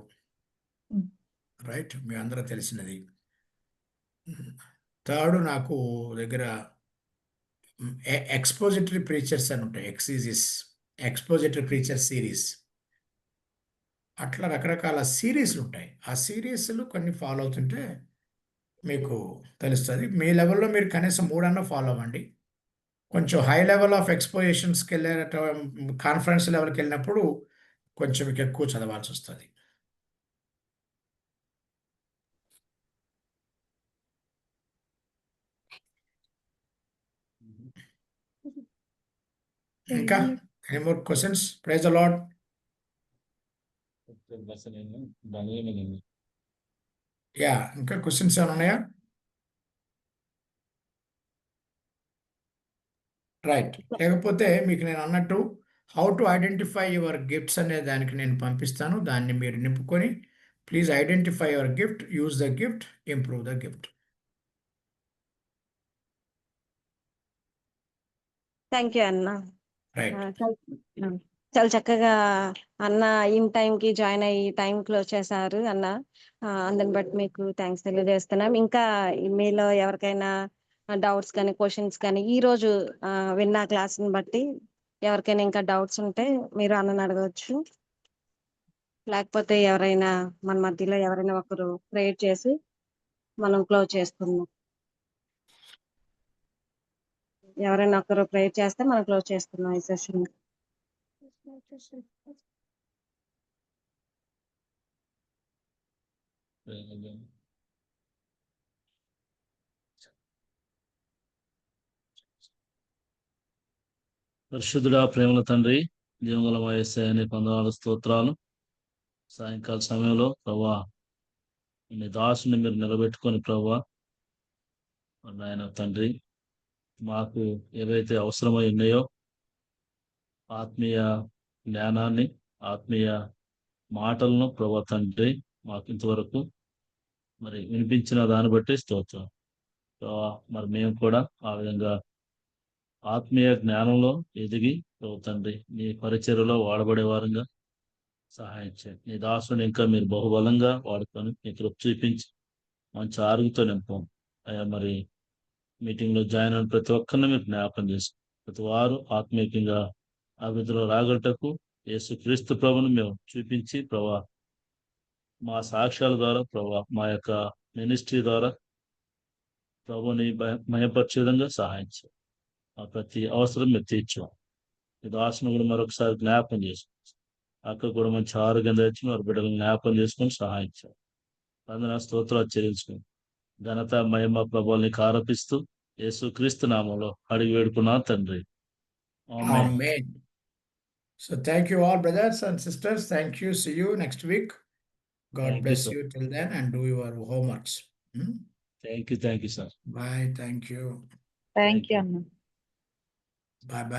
రైట్, మీ అందరూ తెలిసినది. థర్డ్ నాకు దగ్గర ఎక్స్పోజిటరీ ప్రీచర్స్ అని ఉంటాయి, ఎక్స్పోజిటరీ ప్రీచర్ సిరీస్. అట్లా రకరకాల సిరీస్లు ఉంటాయి. ఆ సిరీస్లు కొన్ని ఫాలో అవుతుంటే మీకు తెలుస్తుంది. మీ లెవెల్లో మీరు కనీసం 3 అన్న ఫాలో అవ్వండి. కొంచెం హై లెవెల్ ఆఫ్ ఎక్స్పోజిషన్స్కి వెళ్ళే కాన్ఫరెన్స్ లెవెల్కి వెళ్ళినప్పుడు కొంచెం మీకు ఎక్కువ చదవాల్సి వస్తుంది. ఇంకా any more questions? Praise the lord. Yeah, ఇంకా క్వశ్చన్స్ ఏమైనా ఉన్నాయా? రైట్. లేకపోతే మీకు నేను అన్నట్టు how to identify your gifts అనే దానికి నేను పంపిస్తాను. దాన్ని మీరు నింపుకొని please identify your gift, use the gift, improve the gift. Thank you అన్న. రైట్. చాలా చక్కగా అన్న ఇన్ టైంకి జాయిన్ అయ్యి టైం క్లోజ్ చేశారు అన్న. అందుని బట్టి మీకు థ్యాంక్స్ తెలియజేస్తున్నాం. ఇంకా మీలో ఎవరికైనా డౌట్స్ కానీ క్వశ్చన్స్ కానీ ఈ రోజు విన్న క్లాస్ని బట్టి ఎవరికైనా ఇంకా డౌట్స్ ఉంటే మీరు అన్నని అడగవచ్చు. లేకపోతే ఎవరైనా మన మధ్యలో ఎవరైనా ఒకరు ప్రేయర్ చేసి మనం క్లోజ్ చేసుకుందాం. ఎవరైనా ఒకరు ప్రేయర్ చేస్తే మనం క్లోజ్ చేసుకుందాం ఈ సెషన్. పరిశుద్ధుడా, ప్రేమల తండ్రి, జీవగల యేసయ్య వందనాలు, స్తోత్రాలు. సాయంకాల సమయంలో ప్రభా నీ దాసుని మీరు నిలబెట్టుకొని ప్రభా నాయన తండ్రి మాకు ఏవైతే అవసరమై ఉన్నాయో ఆత్మీయ జ్ఞానాన్ని, ఆత్మీయ మాటలను ప్రభా తండ్రి మాకు ఇంతవరకు మరి వినిపించిన దాన్ని బట్టి స్తోత్రం. మరి మేము కూడా ఆ విధంగా ఆత్మీయ జ్ఞానంలో ఎదిగి ప్రభు తండ్రి నీ పరిచర్యలో వాడబడే వారంగా సహాయం చేయండి. నీ దాసుని ఇంకా మీరు బహుబలంగా వాడుకొని మీ కృప చూపించి మంచి ఆరోగ్యంతో నింపం అయ్యా. మరి మీటింగ్లో జాయిన్ అయిన ప్రతి ఒక్కరిని మీరు జ్ఞాపకం చేసుకోండి. ప్రతి వారు ఆత్మీయంగా అభివృద్ధిలో రాగటకు యేసుక్రీస్తు ప్రభుని మేము చూపించి ప్రభా మా సాక్ష్యాల ద్వారా ప్రభా మా యొక్క మినిస్ట్రీ ద్వారా ప్రభుని మయపరిచే విధంగా సహాయం చేయండి. ఆ ప్రతి అవసరం మీరు తీర్చాం. ఈ దాసును కూడా మరొకసారి జ్ఞాపకం చేసుకోండి. అక్కడ కూడా మంచి ఆరోగ్యం తెచ్చి వారి బిడ్డలను జ్ఞాపకం చేసుకొని సహాయం చేయండి. వందన స్తోత్రాలు చెల్లించుకుని ఘనత మహిమ ప్రభావాన్ని ఆరోపిస్తూ యేసుక్రీస్తు నామంలో అడిగి వేడుకున్నా తండ్రి. ఆమేన్. Amen. So thank you all brothers and sisters. Thank you. See you next week. God Thank you, bless sir. you till then and do your homeworks. Thank you, sir. Bye. Thank you. Thank you అన్న. Bye bye.